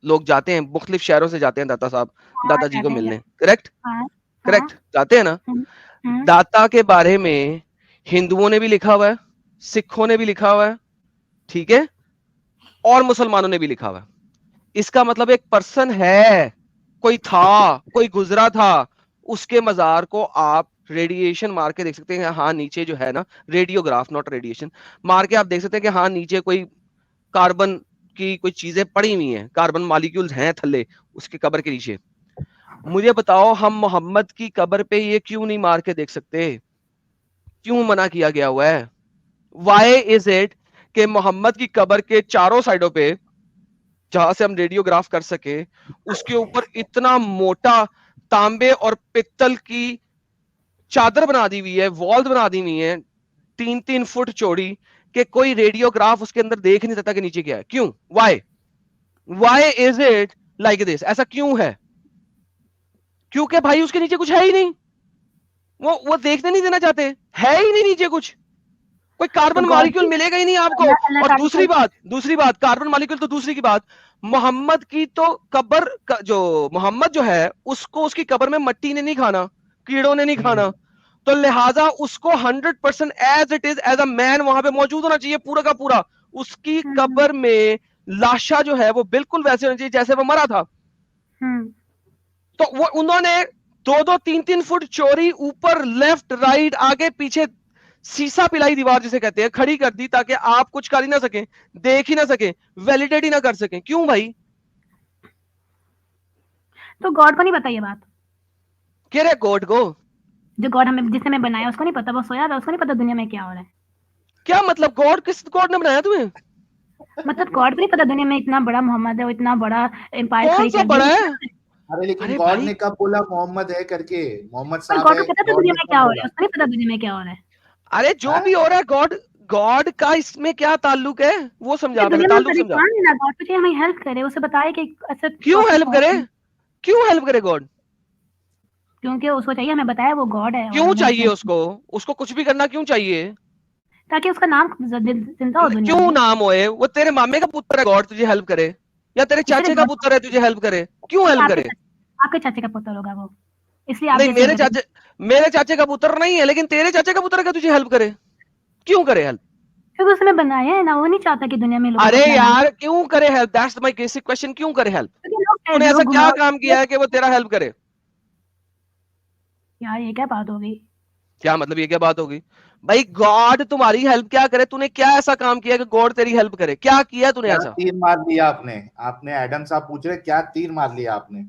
लोग जाते हैं, मुख्तलिफ शहरों से जाते हैं दाता साहब, हाँ, दाता जी को जाते हैं, मिलने, जाते करेक्ट, हैं। हाँ, हाँ, करेक्ट, जाते हैं ना। हम्म, हम्म, दाता के बारे में हिंदुओं ने भी लिखा हुआ है, सिखों ने भी लिखा हुआ है, ठीक है, और मुसलमानों ने भी लिखा हुआ है। इसका मतलब एक पर्सन है, कोई था, कोई गुजरा था, उसके मजार को आप रेडिएशन मार के देख सकते हैं। हाँ, नीचे जो है ना, रेडियोग्राफ नॉट रेडिएशन, मार के आप देख सकते हैं कि हाँ नीचे कोई कार्बन की कोई चीजें पड़ी हुई हैं, कार्बन मॉलिक्यूल्स हैं थल्ले उसके कब्र के नीचे। मुझे बताओ, हम मोहम्मद की कब्र पे ये क्यों नहीं मार के देख सकते, क्यों मना किया गया हुआ है? वाई इज इट कि मोहम्मद की कब्र के चारों साइडों पे, जहां से हम रेडियोग्राफ कर सके, उसके ऊपर इतना मोटा तांबे और पित्तल की चादर बना दी हुई है, वॉल्स बना दी हुई है 3-3 फुट चौड़ी, कि कोई रेडियोग्राफ उसके अंदर देख नहीं सकता कि नीचे क्या है। क्यों? Why is it like this? ऐसा क्यों है? क्योंकि भाई उसके नीचे कुछ है ही नहीं, वो देखने नहीं देना चाहते, है ही नहीं नीचे कुछ, कोई तो कार्बन गॉड मॉलिक्यूल मिलेगा ही नहीं आपको। अल्लाह अल्लाह और ताला को दूसरी बात कार्बन मॉलिक्यूल तो दूसरी की बात, मोहम्मद की तो कब्र जो मोहम्मद जो है, उसको उसकी कब्र में मट्टी ने नहीं खाना, कीड़ों ने नहीं खाना, तो लिहाजा उसको 100% as it is as a man वहां पे मौजूद होना चाहिए, पूरा का पूरा। उसकी कब्र में लाशा जो है वो बिल्कुल वैसे होना चाहिए जैसे वो मरा था। तो वो उन्होंने 2-2, 3-3 फुट चौड़ी, ऊपर लेफ्ट राइट आगे पीछे सीसा पिलाई दीवार जिसे कहते हैं, खड़ी कर दी, ताकि आप कुछ कर ही ना सकें, देख ही ना सकें, वैलिडेट ही ना कर सकें। क्यों भाई? तो गॉड को नहीं पता ये बात? कह रहे गॉड को? जो गॉड हमें, जिसने हमें बनाया, उसको नहीं पता? वो सोया था, उसको नहीं पता दुनिया में क्या हो रहा है? क्या मतलब? गॉड, किस गॉड ने बनाया तुम्हें? मतलब गॉड को नहीं पता दुनिया में इतना बड़ा मोहम्मद है, वो इतना बड़ा एम्पायर कौन खड़ी सा कर बड़ा दी। है? अरे लेकिन अरे गॉड भाई, ने कब बोला मोहम्मद है करके? मोहम्मद पर साहब गॉड है, को पता था गॉड दुनिया ने में कब क्या हो रहा बोला? है? उसको नहीं पता दुनिया में क्या हो रहा है? अरे जो भी हो रहा है, गॉड गॉड का इसमें क्या ताल्लुक है, वो समझा, पहले दुनिया में ताल्लुक समझा। परेशान है ना, गॉड तो चाहिए हमें हेल्प करे, उसे बताए कि ऐसे क्यों प्रॉफिट हेल्प करे? पहुंच, क्यों हेल्प करे गॉड? क्योंकि उसको चाहिए हमें बताए वो गॉड है और क्यों हमें चाहिए उसने, उसको? उसको कुछ भी करना क्यों चाहिए? ताकि उसका नाम जिंदा हो दुनिया क्यों में। नाम होए? वो तेरे मामे का पुत्र है, गॉड तुझे हेल्प करे, या तेरे इसलिए चाचे का गॉड पुत्र है तुझे हेल्प करे? क्यों हेल्प करे? आपके चाचे का पुत्र होगा वो, इसलिए आप नहीं, जैसे गरीब, मेरे चाचे का पुत्र नहीं है, लेकिन तेरे चाचे का पुत्र है, तुझे हेल्प करे? क्यों करे हेल्प? क्योंकि उसने बनाया है ना, वो नहीं चाहता कि दुनिया में लोगों को अरे अपना नाम, यार क्यों करे help? That's my basic question, क्यों करे हेल्प? क्योंकि तूने ऐसा लोग क्या घुमाओ। काम किया है कि वो तेरा हेल्प करे? यार ये क्या बात हो गई? क्या मतलब, ये क्या बात होगी भाई? गॉड तुम्हारी हेल्प क्या करे? तूने क्या ऐसा काम किया कि गॉड तेरी हेल्प करे? क्या किया तूने क्या ऐसा? तीर मार लिया आपने? आपने एडम साहब पूछ रहे क्या तीर मार लिया आपने?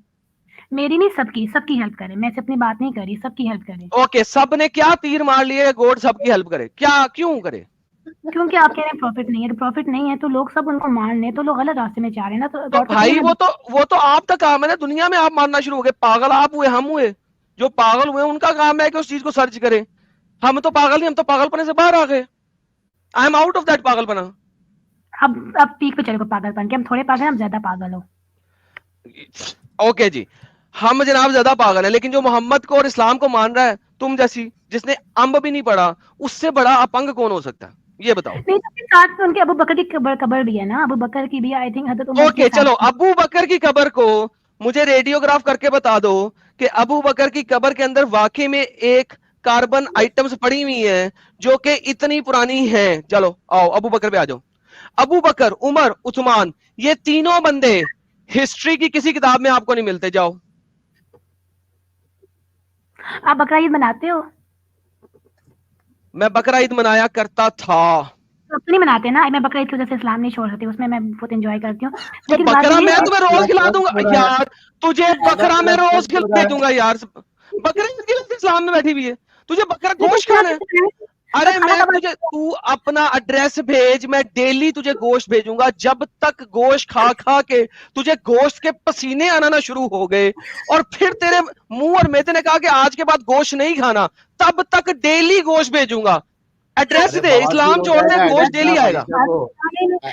मेरी नहीं, सबकी सबकी हेल्प करे, मैं सिर्फ अपनी बात नहीं करी, सबकी हेल्प करे। ओके, सब ने क्या तीर मार लिए? गॉड सबकी हेल्प करे? क्या, क्यों करे? क्योंकि आप कह रहे हैं प्रॉफिट नहीं है, तो प्रॉफिट नहीं है तो लोग सब उनको मान रहे, तो लोग गलत रास्ते में जा रहे हैं ना, तो तो गॉड को चाहिए भाई हमें। वो तो आपका काम है ना, दुनिया में आप मानना शुरू हो गए, पागल आप हुए, हम हुए? जो पागल हुए उनका काम है कि उस चीज को सर्च करें। हम तो पागल नहीं, हम तो पागलपने से बाहर आ गए। I am out of that पागलपना। अब पीक पे चले को पागलपन के, हम थोड़े पागल हैं, हम ज्यादा पागल हो। ओके जी, हम जनाब ज्यादा पागल है, लेकिन जो मोहम्मद को और इस्लाम को मान रहा है, तुम जैसी जिसने अम्ब भी नहीं पढ़ा, उससे बड़ा अपंग कौन हो सकता है? ये बताओ। नहीं तो फिर साथ में उनके अबू बकर की कबर भी है ना, अबू बकर की भी, आई थिंक हजरत उमर के ओके साथ। चलो, अबू बकर की कब्र को मुझे रेडियोग्राफ करके बता दो कि अबू बकर की कब्र के अंदर वाकई में एक कार्बन आइटम्स पड़ी हुई हैं जो कि इतनी पुरानी हैं। चलो आओ अबू बकर पे आ जाओ। अबू बकर, उमर, उस्मान, ये तीनों बंदे हिस्ट्री की किसी किताब में आपको नहीं मिलते। जाओ। आप बकरा ईद मनाते हो? मैं बकरा ईद मनाया करता था। अब तो नहीं मनाते ना। मैं बकरा ईद की वजह से इस्लाम नहीं छोड़ सकती, उसमें मैं बहुत एंजॉय करती हूँ। तो लेकिन बात बकरा ये मैं है तुम्हें रोज खिला दूंगा यार। तुझे बकरा मैं रोज खिला दूंगा यार। बकरा ईद के लिए इस्लाम में बैठी हुई है, तुझे बकरा गोश्त खाना है। अरे मैं तुझे, तू अपना एड्रेस भेज, मैं डेली तुझे गोश्त भेजूंगा। जब तक गोश्त खा खा के तुझे गोश्त के पसीने आना ना शुरू हो गए और फिर तेरे मुंह और मेते ने कहा कि आज के बाद गोश्त नहीं खाना, तब तक डेली गोश्त भेजूंगा। एड्रेस अरे दे, बवासीर इस्लाम हो छोड़ दे, जाएगा गोश्त एडम डेली साहब आएगा। आयशा को।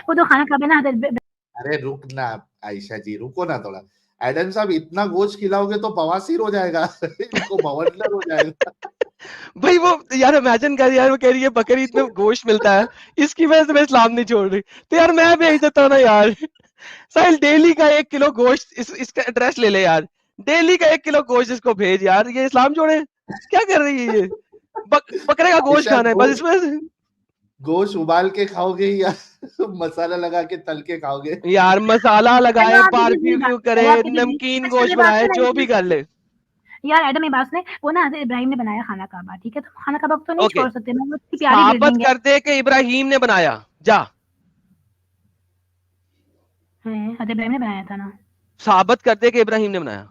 वो तो खाना खाबे ना हजरत। अरे रुक ना आयशा जी, रुको ना थोड़ा। एडम साहब इतना गोश्त खिलाओगे तो बवासीर हो जाएगा इनको बवंडर हो जाएगा। भाई वो यार इमेजिन कर यार, वो कह रही है बकरीद में गोश्त मिलता है, इसकी वजह से मैं इस्लाम नहीं छोड़ रही। तो यार मैं भेज देता हूँ ना यार। साहिल डेली का 1 किलो गोश्त इसका एड्रेस ले ले यार। डेली का 1 किलो गोश्त इसको भेज यार। ये इस्लाम छोड़े, क्या कर रही है ये? बकरे का गोश्त आयशा खाना है बस इसमें। गोश्त उबाल के खाओगे या मसाला लगा के तल के खाओगे? यार मसाला लगाए, चलो आप ये चीज़ बारबेक्यू बात करे, करो, आपकी जो नमकीन अच्छा गोश्त ये बात बनाए, सुनो, जो भी कर ले। यार एडम इबास ने वो ना हज़रत इब्राहिम ने बनाया खाना काबा, ठीक है? तो खाना काबा को तो नहीं ओके, छोड़ सकते ना, वो इतनी प्यारी साबित बिल्डिंग है। कर दे कि इब्राहिम ने बनाया। जा हज़रत इब्राहिम ने बनाया था ना, साबित कर दे कि इब्राहिम ने बनाया।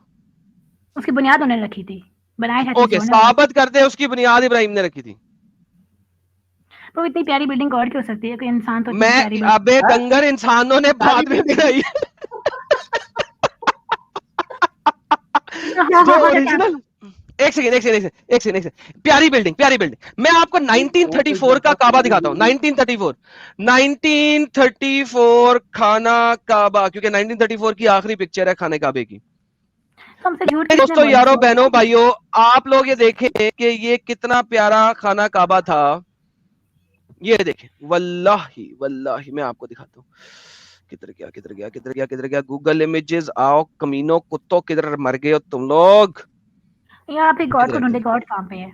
उसकी बुनियाद उन्होंने रखी थी, बनाया था चीज़ ओके, उन्होंने। साबित कर दे उसकी बुनियाद इब्राहिम ने रखी थी। तो इतनी प्यारी बिल्डिंग गॉड की हो सकती है? कोई इंसान तो इतनी मैं प्यारी बिल्डिंग अबे डंगर इंसानों ने बाद में बनाई हाँ, जो हाँ, हाँ, ओरिजिनल। एक सेकंड एक सेकंड एक सेकंड एक सेकंड। प्यारी बिल्डिंग, प्यारी बिल्डिंग। मैं आपको 1934 का काबा दिखाता हूँ। 1934 1934 खाना काबा, क्योंकि 1934 की आखिरी पिक्चर है खाने काबे की। तो हमसे झूठ किसने दोस्तों, बोला यारों, था? बहनों, भाइयों, आप लोग ये देखें कि ये कितना प्यारा खाना काबा था। ये देखें, वल्लाही वल्लाही मैं आपको दिखाता हूँ। किधर गया किधर गया किधर गया किधर गया? गूगल इमेजेस, आओ कमीनों कुत्तों, किधर मर गए हो तुम लोग? यार आप गॉड को ढूंढे, गॉड कहाँ पे है?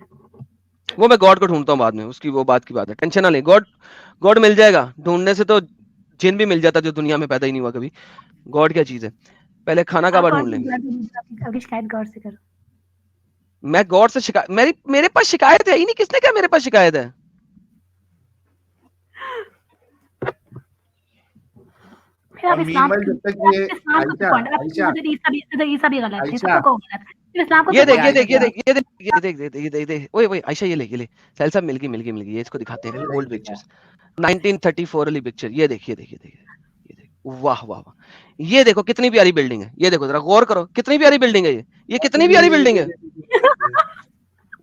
वो मैं गॉड को ढूंढता हूँ बाद में, उसकी वो बात की बात है, टेंशन ना ले। गॉड गॉड मिल जाएगा। ढूंढने से तो जिन भी मिल जाता जो दुनिया में पैदा ही नहीं हुआ कभी। गॉड क्या चीज है? पहले खाना आप काबा गॉड ढूंढ लें। आपकी शिकायत गॉड से करो। मैं गॉड से शिकायत, मेरे पास शिकायत है ही नहीं। किसने कहा मेरे पास शिकायत है? फिर आप और इस्लाम मीनवाइल जब तक ये इस्लाम को आयशा क्यों? आयशा हज़रत ईसा भी गलत थे, आयशा सबको गलत है। फिर इस्लाम को ये क्यों देख ये बोला? देख ये आयशा देख ये देख ये देख ये देख ये देख देख ओए ओए आयशा, ये ले साहिल साहब, मिल गई ये। इसको दिखाते हैं मिल रही ओल्ड थी क्या? पिक्चर्स, 1934 वाली पिक्चर। ये देख ये देख ये देख ये देख, वाह वाह वाह। ये देखो कितनी प्यारी बिल्डिंग है। ये देखो जरा गौर करो, कितनी प्यारी बिल्डिंग है ये कितनी प्यारी बिल्डिंग है।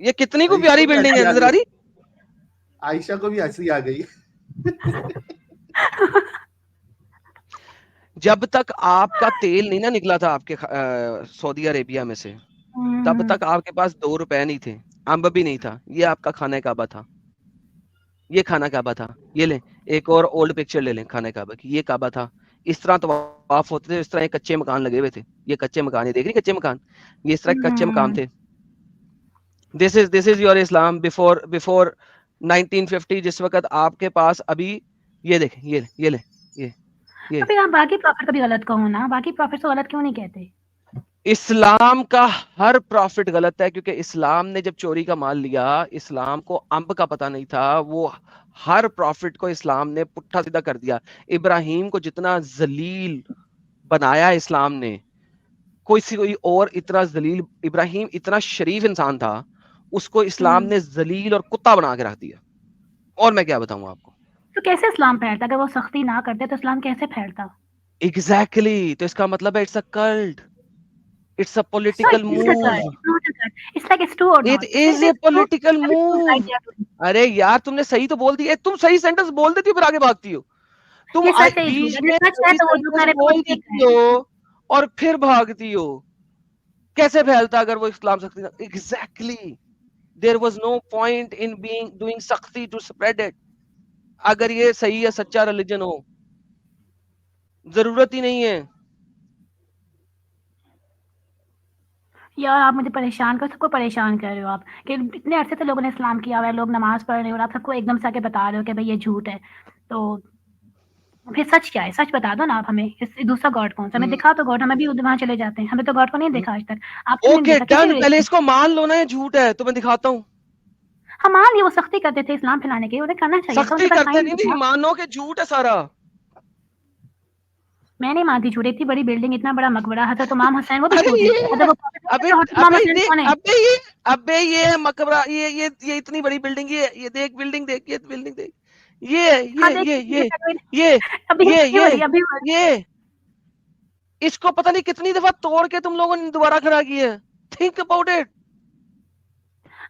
ये कितनी को और प्यारी इसको भी बिल्डिंग हंसी है, आ नजर आ गई, रही? आयशा को भी हंसी आ गई। जब तक आपका तेल नहीं ना निकला था आपके सऊदी अरेबिया में से, तब तक आपके पास 2 रुपए नहीं थे, अम्ब भी नहीं था। ये आपका खाना काबा था। ये खाना काबा था। ये ले, एक और ओल्ड पिक्चर ले लें खाने काबा की। ये काबा था। इस तरह तवाफ होते थे, इस तरह ये कच्चे मकान लगे हुए थे। ये कच्चे मकान, ये देख रही कच्चे मकान, ये इस तरह के कच्चे मकान थे। This is your Islam before before 1950, जिस वक्त आपके पास अभी, ये देखें, ये ले, ये तो फिर आप बाकी प्रॉफिट को भी गलत कहो ना, बाकी प्रॉफिट को गलत क्यों नहीं कहते? इस्लाम का हर प्रॉफिट गलत है, क्योंकि इस्लाम ने जब चोरी का माल लिया, इस्लाम को अम्ब का पता नहीं था। वो हर प्रॉफिट को इस्लाम ने पुट्ठा सीधा कर दिया। इब्राहिम को जितना जलील बनाया इस्लाम ने, कोई और इतना जलील, इब्राहिम इतना शरीफ इंसान था, उसको इस्लाम ने जलील और कुत्ता बना के रख दिया। और मैं क्या बताऊं आपको? तो कैसे इस्लाम फैलता? अगर वो सख्ती ना करते तो इस्लाम कैसे फैलता? एग्जैक्टली तो इसका मतलब है it's a cult, it's a So political it is a move. cult. It's not a cult. It's like it's true or it not. Is If A it's true, political then it's right move. there to do. अरे यार तुमने सही तो बोल दिया, तुम सही sentence बोल देती हो फिर आगे भागती हो। तुम ये सच है, ये झूठ बीच है। में जो सच है सही तो वो जो सेंटेंस करे तो वो बोल ठीक देती है। हो और फिर भागती हो। कैसे फैलता अगर वो इस्लाम सख्ती? Exactly, there was no point in being doing सख्ती टू स्प्रेड इट। अगर ये सही या सच्चा रिलीजन हो, जरूरत ही नहीं है। यार आप मुझे परेशान कर, सबको परेशान कर रहे हो आप कि इतने अरसे से लोगों ने इस्लाम किया हुआ है, लोग नमाज पढ़ रहे हो और आप सबको एकदम से आके बता रहे हो कि भाई ये झूठ है। तो फिर सच क्या है? सच बता दो ना आप हमें। दूसरा गॉड कौन सा? हमें दिखा तो गॉड, हमें भी वहां चले जाते हैं। हमें तो गॉड को नहीं देखा आज तक। आपने नहीं ओके देखा किसी डन, पहले भी। इसको मान लो ना ये झूठ है, तो मैं दिखाता हूँ। हम मान लिए वो सख्ती करते थे इस्लाम फैलाने की, उन्हें करना चाहिए था, सख्ती उनके पास करते टाइम नहीं था। थी, मानो कि झूठ है सारा। मैं नहीं मानती झूठ। इतनी बड़ी बिल्डिंग, इतना बड़ा मकबरा, हजरत इमाम हुसैन, वो भी अरे झूठ है। ये, अगर वो prophet नहीं अबे है तो हजरत इमाम अबे हुसैन ये कौन है? अबे ये है मकबरा, ये इतनी बड़ी बिल्डिंग, ये देख बिल्डिंग, देख ये बिल्डिंग देख, ये हाँ ये देख, ये ये ये अभी ये अभी ये बड़ी अभी बड़ी। ये इसको पता नहीं कितनी दफा तोड़ के तुम लोगों ने दोबारा खड़ा किया है। Think about it.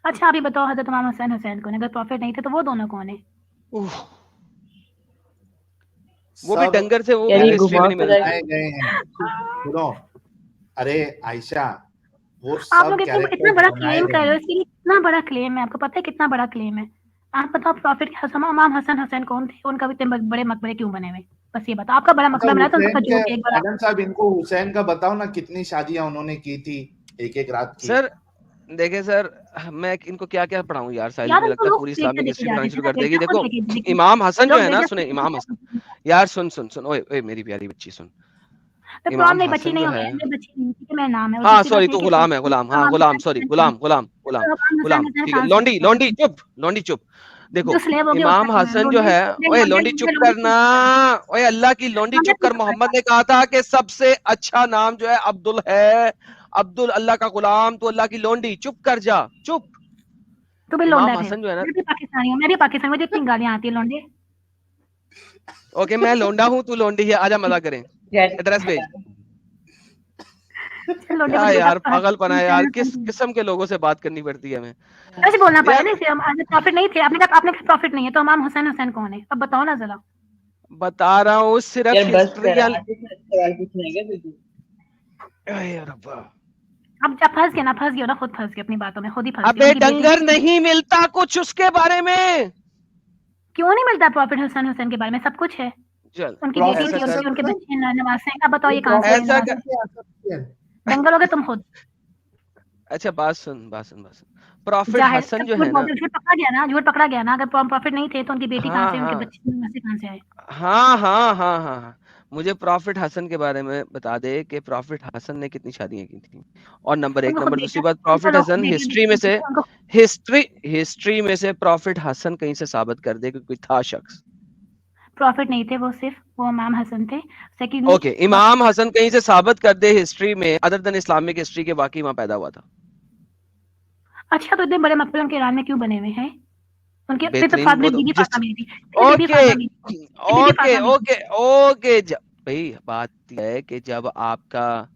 अच्छा अभी बताओ, हजरत इमाम हुसैन हुसैन कौन है? अगर प्रॉफिट नहीं थे तो वो दोनों कौन है? वो भी सब डंगर से, वो यार भी ये हिस्ट्री में घुमा नहीं फिरा मिलते। बनाए गए हैं। सुनो, अरे आयशा, वो आप सब लोग इतना कैरेक्टर्स बड़ा बनाए क्लेम गए कर रहे हो, हैं। इसके लिए इतना बड़ा क्लेम है, आपको पता है कितना बड़ा क्लेम है? आप बताओ प्रॉफिट इमाम हसन हुसैन कौन थे? उनका भी इतने बड़े मकबरे क्यों बने हुए? बस ये बताओ। आपका बड़ा अच्छा मकबरा बनाया तो हुसैन उनका के, झूठ एक बार। एडम साहब इनको हुसैन का बताओ ना, कितनी शादियां उन्होंने की थी एक एक रात की। सर देखे सर, मैं इनको क्या क्या पढ़ाऊं यार, साहिल यार मुझे उनको लगता है लोग पूरी देखते इस्लामिक देखे हिस्ट्री जाते पढ़ानी थे शुरू ना, कर देगी। बेटियां खुद देखो देखे देखी। इमाम हसन जो लोग है ना, सुने बेटियां इमाम हसन, यार सुन ओए ओए मेरी प्यारी बच्ची सुन। तो प्रॉब्लम इमाम नहीं, बच्ची हसन नहीं जो हो है, गया, मेरी बच्ची नहीं, ठीक है, मेरा नाम है। और हाँ दूसरी बात सॉरी ये तू कि गुलाम है, गुलाम, हाँ इमाम गुलाम, हुसैन सॉरी हुसैन कौन? गुलाम गुलाम गुलाम इमाम हुसैन गुलाम, हुसैन ठीक है। कहाँ से लौंडी आए? लौंडी चुप, लौंडी चुप। देखो जो स्लेव हो गया इमाम उसका हसन जो लोंडे है, ओए लोंडे लौंडी चुप लोंडे करना, ओए अल्लाह की लौंडी लोंडे चुप कर। मोहम्मद ने कहा था कि सबसे अच्छा नाम जो है अब्दुल है, अब्दुल अल्लाह का गुलाम। तो अल्लाह की लौंडी चुप कर जा, चुप। तू भी लोंडा इमाम है। हसन जो है ना, मैं भी पाकिस्तानी हूँ, मैं भी पाकिस्तानी, मुझे इतनी गालियां आती है लोंडे। ओके मैं लौंडा हूँ, तू लौंडी है, आजा मजा करें, एड्रेस भेज। चल लोंडे को क्या झूठा यार पागलपना है यार, किस किस्म के लोगों से बात करनी पड़ती है हमें सच बोलना पड़ेगा यार। ना, इसे हम आज प्रॉफिट नहीं थे। आपने कहा प्रॉफिट नहीं है, तो इमाम हुसैन हुसैन कौन है? अब बताओ ना जरा। बता रहा हूँ सिर्फ यार बस हिस्ट्री। कर, आगे से सवाल पूछना है क्या तुझे? अब जब फंस गया ना, फंस गया ना, खुद फंस गया अपनी बातों में, खुद ही फंस गया। अबे उनकी बेटी डंगर नहीं मिलता कुछ उसके बारे में। क्यों नहीं मिलता प्रॉफिट हुसैन हुसैन के बारे में? सब कुछ है। चल उनकी प्रॉफिट बेटी ऐसा थी, कर, उनके मतलब बच्चे नवासे हैं। अब बताओ ये कहाँ से है ऐसा कर, नवासे? दंगल हो गए तुम खुद। अच्छा बात सुन। प्रॉफिट जाहिल, हसन जब जो है ना, झूठ पकड़ा गया ना, झूठ पकड़ा गया ना, अगर प्रॉफिट नहीं थे तो उनकी बेटी कहाँ से, उनके हाँ बच्चे नवासे कहाँ से आए? हाँ, मुझे प्रॉफिट हसन के बारे में बता दे कि प्रॉफिट हसन ने कितनी शादियां की थी। और नंबर एक, उनको खुद नंबर दूसरी बेटा, बात, उनको प्रॉफिट लोग खुद हसन बेटियां हिस्ट्री में दिखती से, हैं, उनको हिस्ट्री में से प्रॉफिट हसन कहीं से साबित कर दे कि कोई था शख्स। प्रॉफिट नहीं थे, वो सिर्फ वो इमाम हसन थे। सेकंडली ओके इमाम हसन कहीं से साबित कर दे हिस्ट्री में, अदर देन इस्लामिक हिस्ट्री के, बाकी वहां पैदा हुआ था। अच्छा, तो इतने बड़े मकबरे उनके ईरान में क्यों बने हुए हैं? उनके फिर तो बेहतरीन वो तो बीबी जिस, फातिमा भी थी, बीबी ओके फातिमा भी थी, बीबी ओके फातिमा भी थी। ओके ओके भाई बात यह है कि जब आपका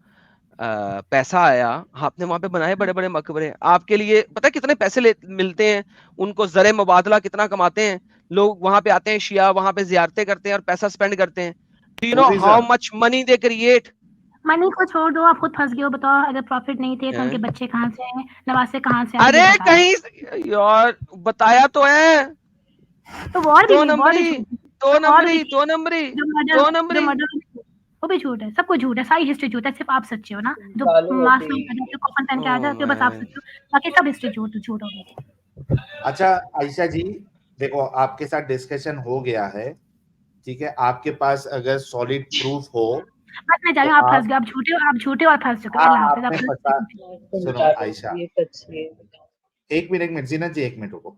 पैसा आया, आपने वहां पे बनाए बड़े बड़े मकबरे। आपके लिए पता है कितने पैसे मिलते हैं उनको, जरे मुबादला कितना कमाते हैं लोग, वहां पे आते हैं शिया, वहां पे जियारतें करते हैं और पैसा स्पेंड करते हैं। Do you know how tourism. Much money they create? Money को छोड़ दो, आप खुद फंस गए हो। बताओ अगर प्रॉफिट नहीं थे तो उनके बच्चे कहाँ से आए, नवासे कहाँ से आए, ये अरे बताओ। कहीं यार बताया तो है, तो वॉर भी दो नहीं, वॉर भी नंबरी झूठ है। दो वॉर भी नंबरी थी, दो नंबरी जो दो नंबरी मर्डर वो भी झूठ है। सब कुछ झूठ है, सारी हिस्ट्री झूठ है। सिर्फ आप सच्चे हो ना, जो चालू मास्क होती में आ जाते हो, कफन पहन के आ ओह जाते हो, बस आप मैन। सच्चे हो। बाकी सब हिस्ट्री झूठ झूठ होगी। अच्छा आयशा जी, देखो आपके साथ डिस्कशन हो गया है, ठीक है, आपके पास अगर सॉलिड प्रूफ हो बस मैं जा तो रही हूँ, आप फंस आप, गए, आप झूठे और फंस चुके हो। अल्लाह हाफिज। आपने फंसा। है। तुम सुनो चालू आयशा, होती है सच्ची है। एक मिनट जीनत जी, एक मिनट रुको।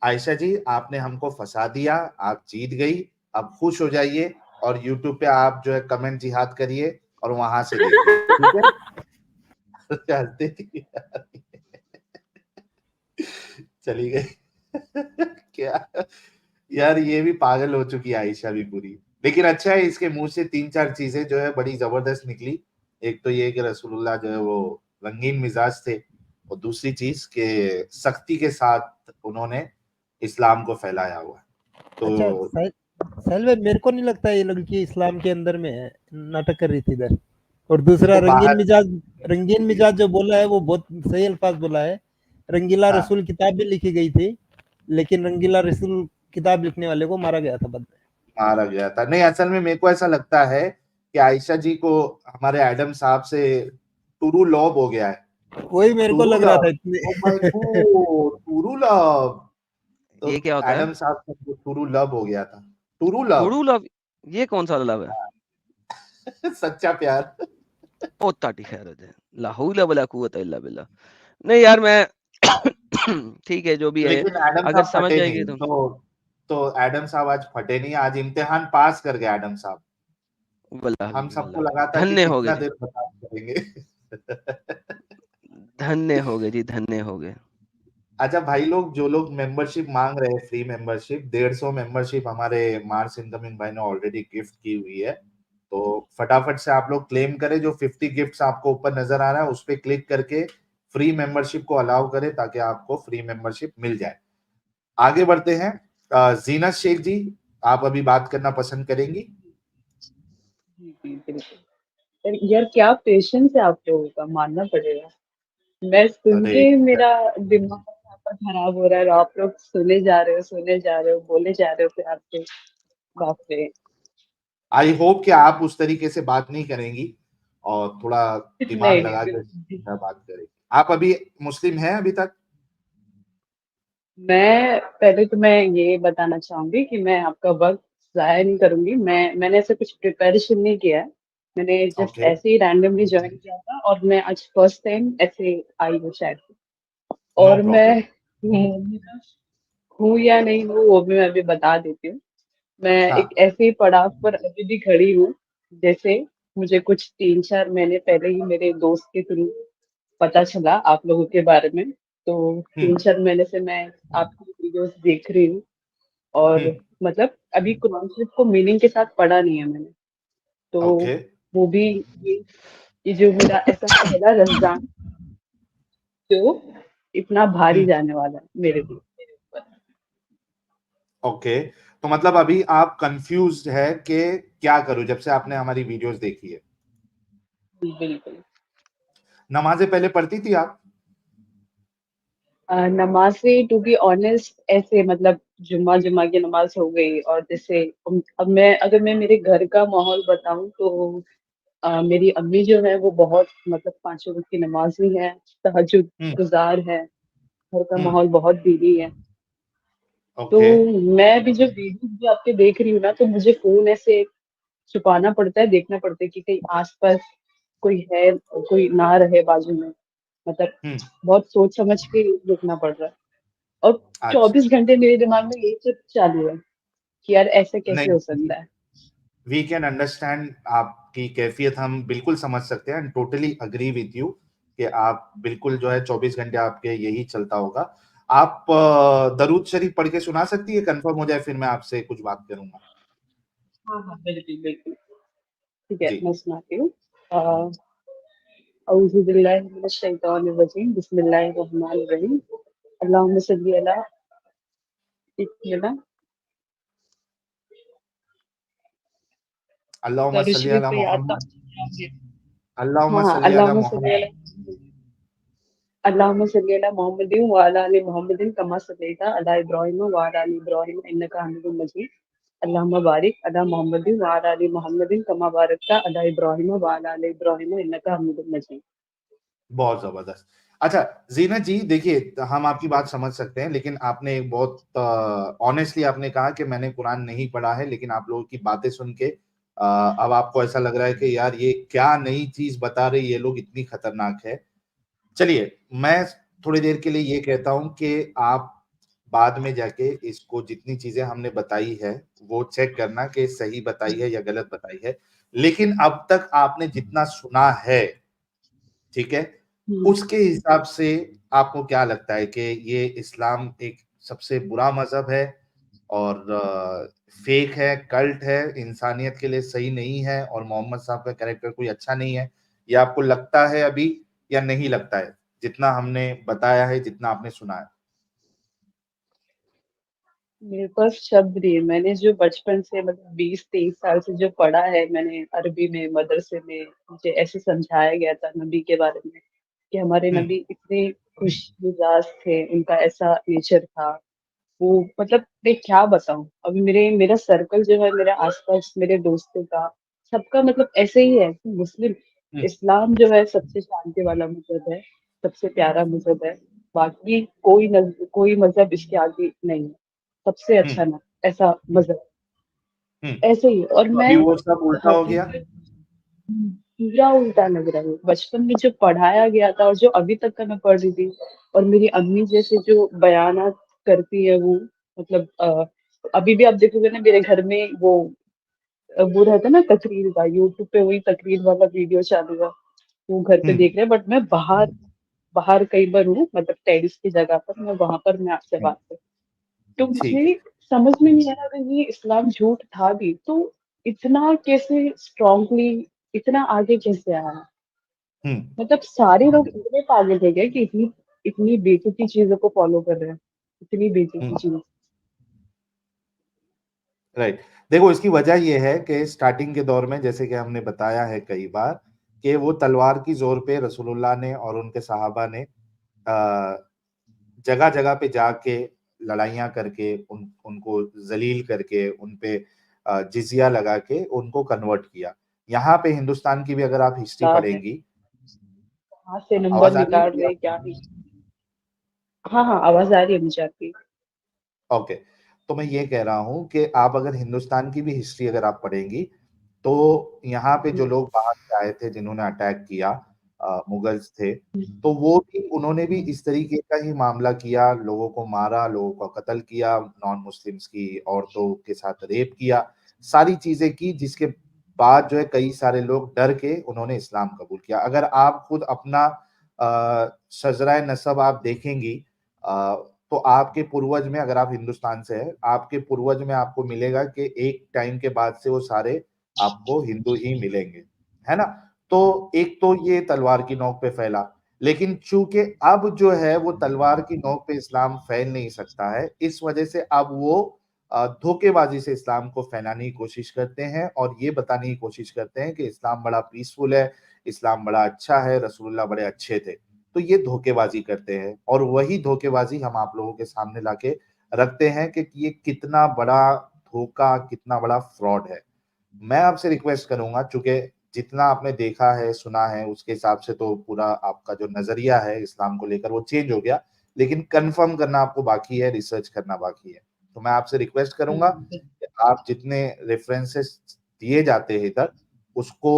आयशा जी आपने हमको फंसा दिया, आप जीत गई। अब खुश हो जाइए और यूट्यूब पे आप जो है कमेंट जिहाद करिए और वहां से देखिए, ठीक है। चलते थी चली गई क्या यार, ये भी पागल हो चुकी है आयशा भी पूरी। लेकिन अच्छा है, इसके मुंह से 3-4 चीजें जो है बड़ी जबरदस्त निकली। एक तो ये कि रसूलुल्लाह जो है वो रंगीन मिजाज थे, और दूसरी चीज के सख्ती के साथ उन्होंने इस्लाम को फैलाया हुआ है। अच्छा तो साहिल भाई, मेरे को नहीं लगता ये लड़की इस्लाम के अंदर में है, नाटक कर रही थी इधर। और दूसरा वो बाहर, रंगीन मिजाज जो बोला है वो बहुत सही अल्फाज बोला है। रंगीला हाँ, रसूल किताब भी लिखी गई थी, लेकिन रंगीला रसूल किताब लिखने वाले को मारा गया था बाद में। मारा गया था। नहीं, असल में मेरे को ऐसा लगता है कि आयशा जी को हमारे एडम साहब से टुडू लॉब हो गया है वही मेरे को टूरू लग रहा था लव, इतने oh my God, true love. तो ये क्या होता है? एडम साहब का टूरू लव हो गया था, टूरू लव। टूरू लव, ये कौन सा लव है? सच्चा प्यार। ओ ताटी खैर है, ला हौला वला कुव्वता इल्ला बिल्लाह। नहीं यार मैं ठीक है जो भी है, लेकिन एडम अगर साहब समझ फटे जाएगी नहीं, तो तो एडम साहब आज फटे नहीं, आज इम्तिहान पास कर गए एडम साहब। वल्लाह हम हबीबी, सबको वल्लाह लगा हबीबी। था कि धन्य हो गए कितना जी, देर बर्बाद करेंगे। धन्य हो गए जी, धन्य हो गए। अच्छा भाई लोग, जो लोग मेंबरशिप मांग रहे हैं, फ्री मेंबरशिप, 150 मेंबरशिप हमारे मार्स इनकमिंग भाई ने ऑलरेडी गिफ्ट की हुई है, तो फटाफट से आप लोग क्लेम करें। जो 50 गिफ्ट्स आपको ऊपर नजर आ रहा है उस पर क्लिक करके फ्री मेंबरशिप को अलाउ करें, ताकि आपको फ्री मेंबरशिप मिल जाए। आगे बढ़ते हैं। जीनत शेख जी, आप अभी बात करना पसंद करेंगी? जी, जी, बिल्कुल। यार क्या पेशेंस है आप लोगों का, मानना पड़ेगा। मैं सुन अरे के मेरा दिमाग आपका खराब हो रहा है और आप लोग सुने जा रहे हो, बोले जा रहे हो प्यार से। बाप रे! आई होप कि आप उस तरीके से बात नहीं करेंगी और थोड़ा दिमाग नहीं, नहीं, लगा के बिल्कुल भी। बात करेंगी। आप अभी मुस्लिम हैं अभी तक? मैं पहले तो मैं ये बताना चाहूँगी कि मैं आपका वक़्त ज़ाया नहीं करूँगी। मैंने ऐसा कुछ प्रिपरेशन नहीं किया है। मैंने जस्ट ओके, ऐसे ही रैंडमली जॉइन किया था और मैं आज फर्स्ट टाइम ऐसे आई हूँ शायद। नो और मैं प्रॉब्लम। हूँ या नहीं हूँ वो भी मैं अभी बता देती हूँ। मैं हाँ, एक ऐसे ही पड़ाव पर अभी भी खड़ी हूँ, जैसे मुझे कुछ 3-4 महीने पहले ही मेरे दोस्त के थ्रू पता चला आप लोगों के बारे में। तो हम्म, 3-4 महीने से मैं आपकी वीडियोज़ देख रही हूँ और हम्म, मतलब अभी कुरान शरीफ को मीनिंग के साथ पढ़ा नहीं है मैंने। तो ओके, वो भी ये ये जो मेरा ऐसा पहला रमज़ान जो इतना भारी हम्म, जाने वाला है मेरे लिए। ओके। तो मतलब अभी आप कंफ्यूज्ड है कि क्या करूं, जब से आपने हमारी वीडियोस देखी है। बिल्कुल। नमाजें पहले पढ़ती थी आप? नमाज़ें टू बी ऑनेस्ट ऐसे मतलब जुम्मा की नमाज़ हो गई और जैसे अब मैं अगर मैं मेरे घर का माहौल बताऊँ तो मेरी अम्मी जो है वो बहुत मतलब 5 वक़्त की नमाज़ी हैं, तहज्जुद हम्म, गुज़ार हैं, घर का हम्म, माहौल बहुत दीनी है। तो ओके, मैं भी जो वीडियोज़ भी आपके देख रही हूँ ना, तो मुझे फ़ोन ऐसे छुपाना पड़ता है, देखना पड़ता है कि कहीं आस-पास कोई है, कोई ना रहे बाजू में। मतलब हम्म, बहुत सोच समझ के रुकना पड़ रहा है। और अच्छा। 24 घंटे मेरे दिमाग में यही सब चालू है कि यार ऐसे कैसे हो नहीं, सकता है? वी कैन अंडरस्टैंड आपकी कैफियत, हम बिल्कुल समझ सकते हैं and totally agree with you कि आप बिल्कुल जो है 24 घंटे आपके यही चलता होगा। आप दरूद शरीफ पढ़ के सुना सकती है, कंफर्म हो जाए फिर मैं आपसे कुछ बात करूंगा। हाँ, हाँ, बिल्कुल, बिल्कुल। ठीक है, जी, मैं सुनाती हूँ। अ, औज़ु बिल्लाहि मिनश शैतानिर रजीम, बिस्मिल्लाहिर रहमानिर रहीम। अल्लाहुम्मा सल्लि अला एक मिनट अल्लाहुम्मा दरूद सल्ली शरीफ अला पे याद था। मोहम्मद, अल्लाहुम्मा हाँ, हाँ, सल्ली अला मोहम्मद। अल्लाहुम्मा सल्लि अला मुहम्मदिन व अला आलि मुहम्मदिन कमा सल्लैता अला इब्राहीम व अला आलि इब्राहीम इन्नका हमीदुम मजीद। अल्लाहुम्मा बारिक अला मुहम्मदिन व अला आलि मुहम्मदिन कमा बारकता अला इब्राहीम व अला आलि इब्राहीम इन्नका हमीदुम मजीद। बहुत जबरदस्त। अच्छा, जीनत जी देखिए, हम आपकी बात समझ सकते हैं, लेकिन आपने एक बहुत ऑनेस्टली आपने कहा कि मैंने कुरान नहीं पढ़ा है, लेकिन आप लोगों की बातें सुन के अब आपको ऐसा लग रहा है कि यार ये क्या नई चीज बता रहे, ये लोग इतनी खतरनाक है। चलिए, मैं थोड़ी देर के लिए ये कहता हूं कि आप बाद में जाके इसको जितनी चीजें हमने बताई है वो चेक करना कि सही बताई है या गलत बताई है। लेकिन अब तक आपने जितना सुना है, ठीक है, हुँ। उसके हिसाब से आपको क्या लगता है कि ये इस्लाम एक सबसे बुरा मजहब है और फेक है, कल्ट है, इंसानियत के लिए सही नहीं है और मोहम्मद साहब का कैरेक्टर कोई अच्छा नहीं है? ये आपको लगता है अभी या नहीं लगता है, जितना हमने बताया है, जितना आपने सुना है? मेरे पास शब्द नहीं है। मैंने जो बचपन से मतलब 20-23 साल से जो पढ़ा है मैंने अरबी में, मदरसे में, मुझे ऐसे समझाया गया था नबी के बारे में कि हमारे हम्म, नबी इतने खुशमिज़ाज थे, उनका ऐसा नेचर था। वो मतलब मैं क्या बताऊँ? अभी मेरा सर्कल जो है मेरे आस-पास मेरे दोस्तों का, सबका मतलब ऐसे ही है कि मुस्लिम हम्म, इस्लाम जो है सबसे शांति वाला मज़हब है। सबसे प्यारा मजहब है, बाकी कोई मजहब इसके आगे नहीं है, सबसे अच्छा ना ऐसा मजहब ऐसे ही। और तो मैं अभी वो सब उल्टा हो गया। पूरा उल्टा लग रहा है। बचपन में जो पढ़ाया गया था और जो अभी तक का मैं पढ़ रही थी, और मेरी अम्मी जैसे जो बयानात करती है वो, मतलब अभी भी आप देखोगे ना मेरे घर में वो रहता है ना तकरीर का, यूट्यूब पे वही तकरीर वाला वीडियो चालू है, वो घर पे देख रहे हैं, बट मैं बाहर बाहर कई बार हूँ, मतलब टेरिस की जगह पर, मैं वहां पर मैं आपसे बात कर, तो ठीक मुझे समझ में नहीं आ रहा, अगर ये इस्लाम झूठ था भी तो इतना कैसे स्ट्रांगली, इतना आगे कैसे आया। है। मतलब सारे लोग इतने पागल हो गए कि इतनी इतनी बेतुकी चीजों को फॉलो कर रहे हैं, इतनी बेतुकी चीज। राइट। देखो, इसकी वजह यह है कि स्टार्टिंग के दौर में, जैसे कि हमने बताया है कई बार, कि वो तलवार की जोर पे रसूलुल्लाह ने और उनके सहाबा ने जगह जगह पे जाके लड़ाइयाँ करके उनको जलील करके उन पे जिजिया लगा के उनको कन्वर्ट किया। यहाँ पे हिंदुस्तान की भी अगर आप हिस्ट्री पढ़ेंगी। कहाँ से नंबर आवाज आ रही है निकाल मेरी रहे क्या नहीं। हाँ हाँ, आवाज आ रही है मुझे आपकी। ओके। तो मैं ये कह रहा हूँ कि आप अगर हिंदुस्तान की भी हिस्ट्री अगर आप पढ़ेंगी, तो यहाँ पे जो लोग बाहर से आए थे जिन्होंने अटैक किया, मुगल्स थे, तो वो भी उन्होंने भी इस तरीके का ही मामला किया, लोगों को मारा, लोगों को कत्ल किया, नॉन मुस्लिम्स की औरतों के साथ रेप किया, सारी चीजें की, जिसके बाद जो है कई सारे लोग डर के उन्होंने इस्लाम कबूल किया। अगर आप खुद अपना शजराए नसब आप देखेंगी, तो आपके पूर्वज में, अगर आप हिंदुस्तान से हैं, आपके पूर्वज में आपको मिलेगा कि एक टाइम के बाद से वो सारे आपको हिंदू ही मिलेंगे, है ना। तो एक तो ये तलवार की नोक पे फैला, लेकिन चूंकि अब जो है वो तलवार की नोक पे इस्लाम फैल नहीं सकता है, इस वजह से अब वो धोखेबाजी से इस्लाम को फैलाने की कोशिश करते हैं और ये बताने की कोशिश करते हैं कि इस्लाम बड़ा पीसफुल है, इस्लाम बड़ा अच्छा है, रसूलुल्लाह बड़े अच्छे थे। तो ये धोखेबाजी करते हैं और वही धोखेबाजी हम आप लोगों के सामने लाके रखते हैं कि ये कितना बड़ा धोखा, कितना बड़ा फ्रॉड है। मैं आपसे रिक्वेस्ट करूंगा, चूंकि जितना आपने देखा है, सुना है, उसके हिसाब से तो पूरा आपका जो नजरिया है इस्लाम को लेकर वो चेंज हो गया, लेकिन कंफर्म करना आपको बाकी है, रिसर्च करना बाकी है। तो मैं आपसे रिक्वेस्ट करूंगा कि आप जितने रेफरेंसेस दिए जाते हैं इधर, उसको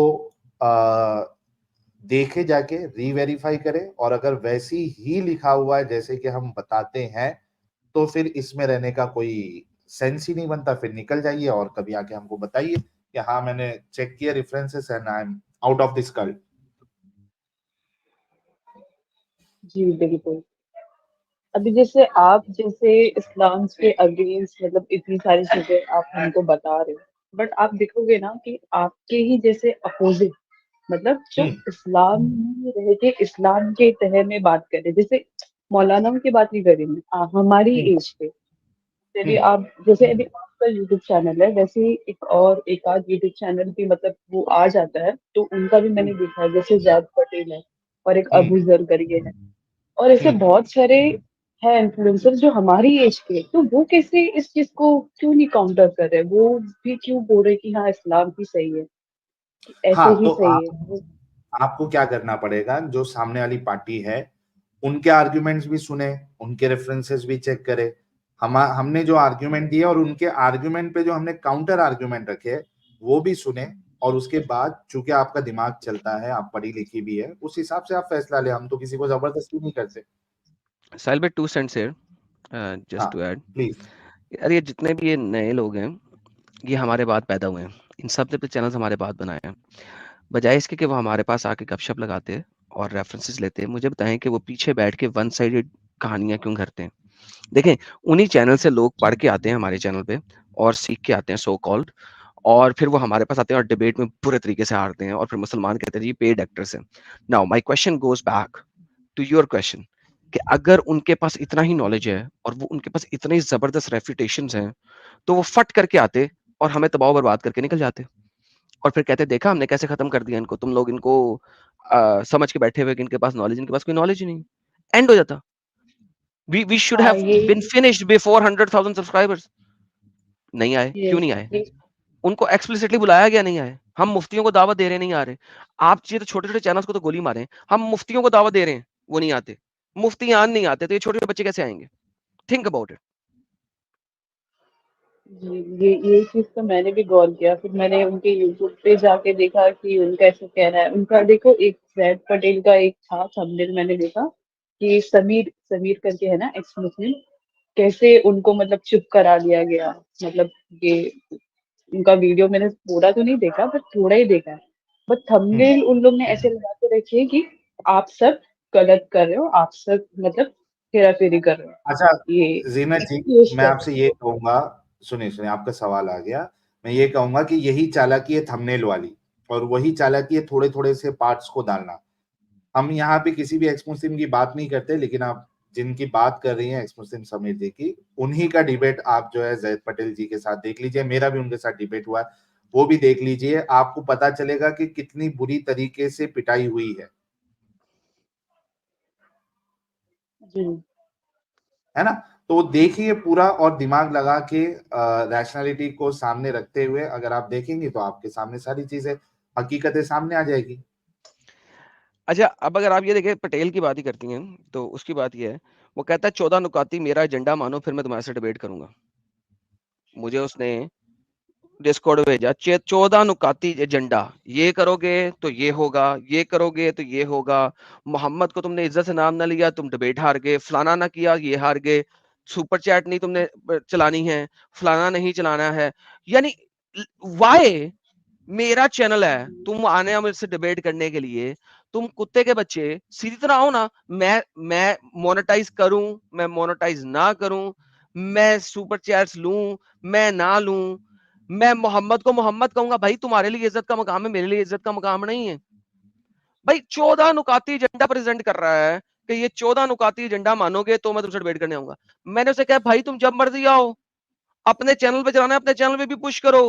देखे जाके रीवेरीफाई करें, और अगर वैसी ही लिखा हुआ है जैसे कि हम बताते हैं, तो फिर इसमें रहने का कोई सेंस ही नहीं बनता। फिर निकल जाइए और कभी आके हमको बताइए कि हाँ मैंने चेक किया references and I am out of this cult. जी बिल्कुल। अभी जैसे आप जैसे इस्लाम के अगेंस्ट मतलब इतनी सारी चीजें आप हमको बता रहे हो, बट आप देखोगे ना कि आपके ही जैसे अपोजिट, मतलब जो इस्लाम में रह के इस्लाम के तह में बात करे, जैसे मौलानाओं की बात नहीं करी मैं, हमारी एज के, चलिए आप जैसे अभी आपका यूट्यूब चैनल है, वैसे ही एक आध यूट्यूब चैनल भी मतलब वो आ जाता है, तो उनका भी मैंने देखा है, जैसे जैद पटेल है और एक अबू जर करके है, और ऐसे बहुत सारे है इन्फ्लुएंसर जो हमारी एज के, तो वो कैसे इस चीज को क्यों नहीं काउंटर कर रहे, वो भी क्यों बोल रहे कि हाँ इस्लाम ही सही है, कि ऐसे हाँ, ही तो सही है। आपको क्या करना पड़ेगा, जो सामने वाली पार्टी है उनके आर्ग्यूमेंट्स भी सुने, उनके रेफरेंसेस भी चेक करे। हमने जो आर्ग्यूमेंट दिए और उनके आर्ग्यूमेंट पे जो हमने काउंटर आर्ग्यूमेंट रखे वो भी सुने, और उसके बाद चूंकि आपका दिमाग चलता है, आप पढ़ी लिखी भी है, उस हिसाब से आप फैसला ले। हम तो किसी को जबरदस्ती नहीं करते। साहिल भाई 2 cents here, just to add, please. यार ये जितने भी ये नए लोग हैं, ये हमारे बाद पैदा हुए हैं, इन सब ने चैनल्स हमारे बाद बनाए हैं। बजाय इसके कि वो हमारे पास आके गपशप लगाते और रेफरेंसेस लेते, मुझे बताएं कि वो पीछे बैठ के वन साइडेड कहानियां क्यों करते हैं। देखें, उन्हीं चैनल से लोग पढ़ के आते हैं हमारे चैनल पे और सीख के आते हैं सो कॉल्ड, और फिर वो हमारे पास आते हैं और डिबेट में बुरे तरीके से हारते हैं और फिर मुसलमान कहते हैं जी पेड एक्टर्स हैं। Now my question goes back to your question, कि अगर उनके पास इतना ही नॉलेज है और वो उनके पास इतने जबरदस्त रेफ्यूटेशंस हैं, तो वो फट करके आते और हमें तबाह बर्बाद करके निकल जाते और फिर कहते देखा हमने कैसे खत्म कर दिया इनको, तुम लोग इनको समझ के बैठे हुए कि इनके पास कोई नॉलेज ही नहीं। एंड हो जाता। We should हाँ have been finished before 100,000 subscribers. नहीं आए, क्यों नहीं आए? ये उनको एक्सप्लिसिटली बुलाया गया, नहीं आए। हम मुफ्तियों को दावत दे रहे हैं, नहीं आ रहे। आप ये तो छोटे-छोटे चैनल्स को तो गोली मारें, हम मुफ्तियों को दावत दे रहे हैं, वो नहीं आते, मुफ्तियान नहीं आते, तो ये छोटे बच्चे कैसे आएंगे? Think about it. जी, ये चीज़ तो मैंने भी गौर किया। फिर मैंने उनके यूट्यूब पे जाके देखा कि उनका ऐसा कहना है। उनका देखो, एक ज़ैद पटेल का एक था थंबनेल, मैंने देखा कि समीर समीर करके है ना, एक्स मुस्लिम, कैसे उनको मतलब चुप करा दिया गया। मतलब ये उनका वीडियो मैंने पूरा तो नहीं देखा, बट थोड़ा ही देखा है। बट थंबनेल उन लोग ने ऐसे लगा के रखी है कि आप सब गलत कर रहे हो, आप सब मतलब हेरा-फेरी कर रहे हो। अच्छा ये जीनत जी, पेश मैं कर आपसे ये कहूंगा, सुनिए आपका सवाल आ गया। मैं ये कहूंगा कि यही चालाकी है थंबनेल वाली, और वही चालाकी है थोड़े थोड़े से पार्ट्स को डालना। हम यहाँ पे किसी भी एक्स मुस्लिम की बात नहीं करते, लेकिन आप जिनकी बात कर रही हैं एक्स मुस्लिम समीर जी की, उन्हीं का डिबेट आप जो है ज़ैद पटेल जी के साथ देख लीजिए। मेरा भी उनके साथ डिबेट हुआ है, वो भी देख लीजिए। आपको पता चलेगा कि कितनी बुरी तरीके से पिटाई हुई है जी। है ना? तो देखिए पूरा, और दिमाग लगा के रैशनैलिटी को सामने रखते हुए अगर आप देखेंगे तो आपके सामने सारी चीजें, हकीकतें सामने आ जाएगी। अच्छा, अब अगर आप ये देखें, पटेल की बात ही करती हैं, तो उसकी बात ये है, वो कहता है 14 नुकाती मेरा एजेंडा मानो, फिर मैं तुम्हारे से डिबेट करूंगा। मुझे उसने डिस्कॉर्ड भेजा 14 नुकाती एजेंडा, ये करोगे तो ये होगा, ये करोगे तो ये होगा, मोहम्मद को तुमने इज्जत से नाम ना लिया, तुम डिबेट हार गए, फलाना ना किया, ये हार गए, सुपर चैट नहीं तुमने चलानी है, फलाना नहीं चलाना है। यानी वाई? मेरा चैनल है, तुम आने मुझसे डिबेट करने के लिए, तुम कुत्ते के बच्चे सीधी तरह आओ ना। मैं मोनेटाइज करूं, मैं मोनेटाइज ना करूं, मैं सुपर चैट्स लूं, मैं ना लूं, मैं मोहम्मद को मोहम्मद कहूंगा, भाई तुम्हारे लिए इज्जत का मकाम है, मेरे लिए इज्जत का मकाम नहीं है। भाई 14 नुकाती एजेंडा प्रेजेंट कर रहा है कि ये 14 नुकाती एजेंडा मानोगे तो मैं तुमसे डिबेट करने आऊंगा। मैंने उसे कहा भाई तुम जब मर्जी आओ, अपने चैनल पे चलाना है, अपने चैनल पे भी पुश करो।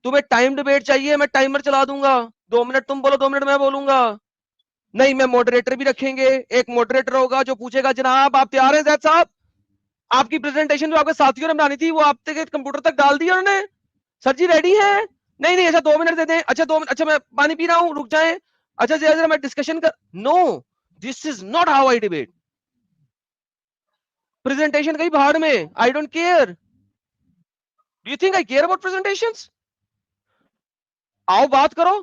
तुम्हें टाइम डिबेट चाहिए, मैं टाइमर चला दूंगा, 2 मिनट तुम बोलो, 2 मिनट मैं बोलूंगा। नहीं, मैं मॉडरेटर भी रखेंगे, एक मॉडरेटर होगा जो पूछेगा जनाब आप तैयार हैं जैद साहब, आपकी प्रेजेंटेशन जो आपके साथियों ने बनानी थी वो आपके कंप्यूटर तक डाल दी उन्होंने, सर जी रेडी है? नहीं नहीं, अच्छा 2 मिनट दे दें, अच्छा 2 मिनट, अच्छा मैं पानी पी रहा हूँ, रुक जाए, अच्छा जरा मैं डिस्कशन कर। No, this is not how I debate. Presentation कहीं बाहर में, I don't care. Do you think I care about presentations? आओ बात करो।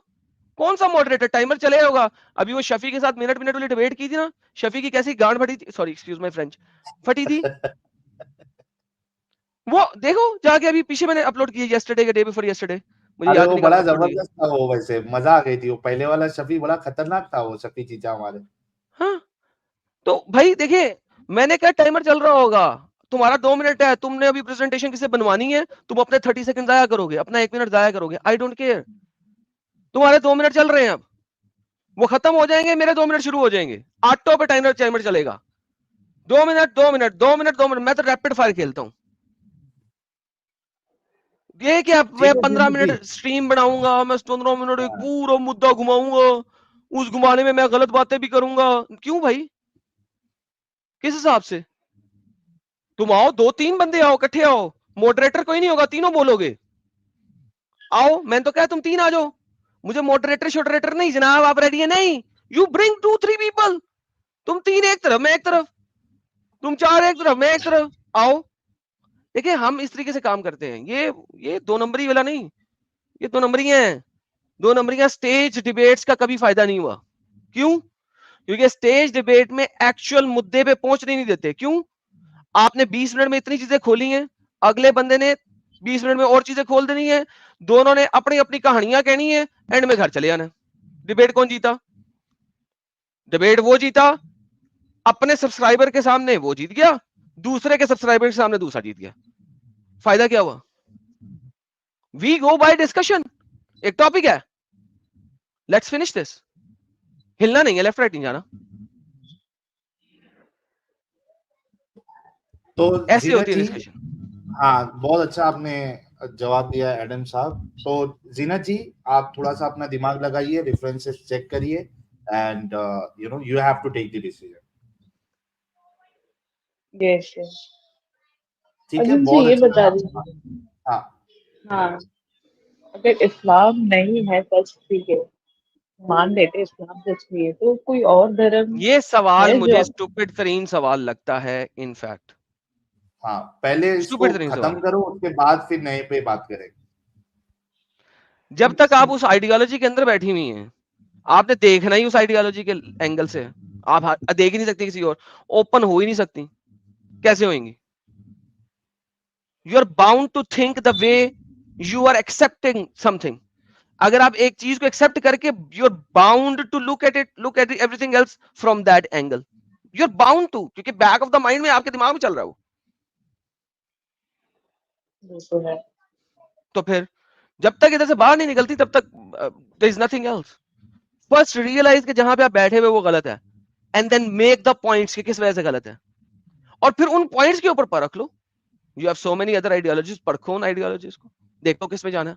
कौन सा मॉडरेटर टाइमर चले होगा? अभी वो शफी के साथ मिनट मिनट वाली डिबेट की थी ना, शफी की कैसी गांड फटी थी, सॉरी एक्सक्यूज माय फ्रेंच, फटी थी। वो देखो जाके, अभी पीछे मैंने अपलोड की, यस्टरडे के डे बिफोर यस्टरडे, मुझे अरे याद भी वो नहीं कब बड़ा अपलोड हुई। जबरदस्त था, वो वैसे मजा आ गई थी। वो पहले वाला शफी बड़ा खतरनाक था, वो शफी चीचा हमारे। हाँ, तो भाई देखिए, मैंने क्या टाइमर चल रहा होगा, तुम्हारा 2 मिनट है, तुमने अभी प्रेजेंटेशन किसे बनवानी है, तुम अपने 30 सेकंड जाया करोगे, अपना 1 मिनट जाया करोगे, आई डोंट केयर। तुम्हारे 2 मिनट चल रहे हैं, अब वो खत्म हो जाएंगे, मेरे 2 मिनट शुरू हो जाएंगे, आटो पे टाइमर टाइमर चलेगा। 2 मिनट 2 मिनट 2 मिनट 2 मिनट, मैं तो रैपिड फायर खेलता हूँ। ये क्या, मैं ठीक है 15 जीनत मिनट जी। स्ट्रीम बनाऊंगा, मैं 15 मिनट एक हाँ, पूरा मुद्दा घुमाऊंगा, उस घुमाने में मैं गलत बातें भी करूंगा। क्यों भाई, किस हिसाब से? तुम आओ, 2-3 बंदे आओ, इकट्ठे आओ, मॉडरेटर कोई नहीं होगा, तीनों बोलोगे, आओ, मैंने तो कहा तुम 3 आ जाओ, मुझे मॉडरेटर शॉडरेटर नहीं जनाब, आप रेडी है? नहीं, यू ब्रिंग 2-3 पीपल, तुम 3 एक तरफ, मैं एक तरफ, तुम 4 एक तरफ, मैं एक तरफ, आओ। देखिए हम इस तरीके से काम करते हैं, ये 2 नंबरी वाला नहीं, ये 2 नंबरी है। 2 नंबरियां स्टेज डिबेट्स का कभी फायदा नहीं हुआ। क्यों? क्योंकि स्टेज डिबेट में एक्चुअल मुद्दे पे पहुंचने नहीं देते। क्यों? आपने 20 मिनट में इतनी चीजें खोली हैं, अगले बंदे ने 20 मिनट में और चीजें खोल देनी है, दोनों ने अपनी अपनी कहानियां कहनी है, एंड में घर चले जाना। डिबेट कौन जीता? डिबेट वो जीता, अपने सब्सक्राइबर के सामने वो जीत गया, दूसरे के सब्सक्राइबर के सामने दूसरा जीत गया। फायदा क्या हुआ? वी गो बाय डिस्कशन, एक टॉपिक है, लेट्स फिनिश दिस, हिलना नहीं है, लेफ्ट राइट नहीं जाना। तो ऐसे जीनत होती है जी, डिस्कशन। हाँ बहुत अच्छा आपने जवाब दिया एडम साहब। तो जीनत जी, आप थोड़ा सा अपना दिमाग लगाइए, रेफरेंसेस चेक करिए, and you have to take the decision. Yes, yes. ठीक अच्छा है, मुझे बहुत ये अच्छा बता लगा। दीजिए। हाँ, हाँ, अगर इस्लाम नहीं है सच, ठीक है, मान लेते हैं इस्लाम सच नहीं है, तो कोई और धर्म ये सवाल है जो मुझे आप स्टूपिड तरीन सवाल लगता है इनफैक्ट, हाँ, पहले इसको स्टूपिड तरीन खत्म सवाल। करो, उसके बाद फिर नए पे बात करेंगे। जब तक आप उस आइडियोलॉजी के अंदर बैठी हुई हैं, आपने देखना ही उस आइडियोलॉजी के एंगल से है। आप देख ही नहीं सकती किसी और, ओपन हो ही नहीं सकती, कैसे होंगी? You are bound to think the way you are accepting something. अगर आप एक चीज को एक्सेप्ट करके, you are bound to look at everything else from that angle. You are bound to, क्योंकि बैक ऑफ द माइंड में आपके दिमाग में चल रहा हो। वो तो है। तो फिर जब तक इधर से बाहर नहीं निकलती तब तक there is nothing else. First realise कि जहां पे आप बैठे हुए वो गलत है, and then make the points कि किस वजह से गलत है, और फिर उन पॉइंट्स के ऊपर परख लो। You have so many other ideologies, परखो उन आइडियोलॉजीज को, देखो किस में जाना है।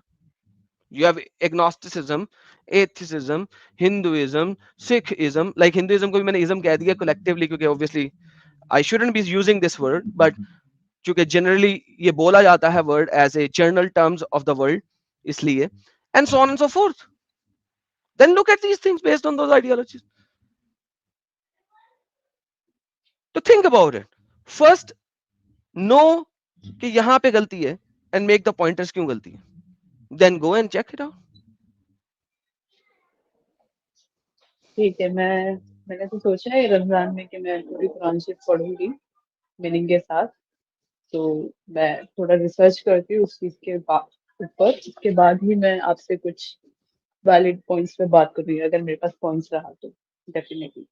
You have agnosticism, atheism, Hinduism, Sikhism. Like Hinduism को भी मैंने ism कह दिया collectively, क्योंकि obviously I shouldn't be using this word, but क्योंकि generally ये बोला जाता है word as a general terms of the world, इसलिए, and so on and so forth. Then look at these things based on those ideologies. तो think about it. First, know कि यहाँ पे गलती है, and make the pointers क्यों गलती है. Then go and check it out. ठीक है, मैंने तो सोचा है रमजान में कि मैं पूरी कुरान शरीफ पढ़ूंगी मीनिंग के साथ। तो मैं थोड़ा रिसर्च करती हूँ उस चीज के ऊपर, उसके बाद ही मैं आपसे कुछ वैलिड पॉइंट्स पे बात करूंगी, अगर मेरे पास पॉइंट्स रहा तो डेफिनेटली।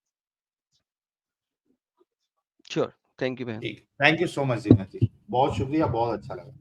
Sure. Thank you, बहन। ठीक, थैंक यू सो मच जीना जी, बहुत शुक्रिया, बहुत अच्छा लगा।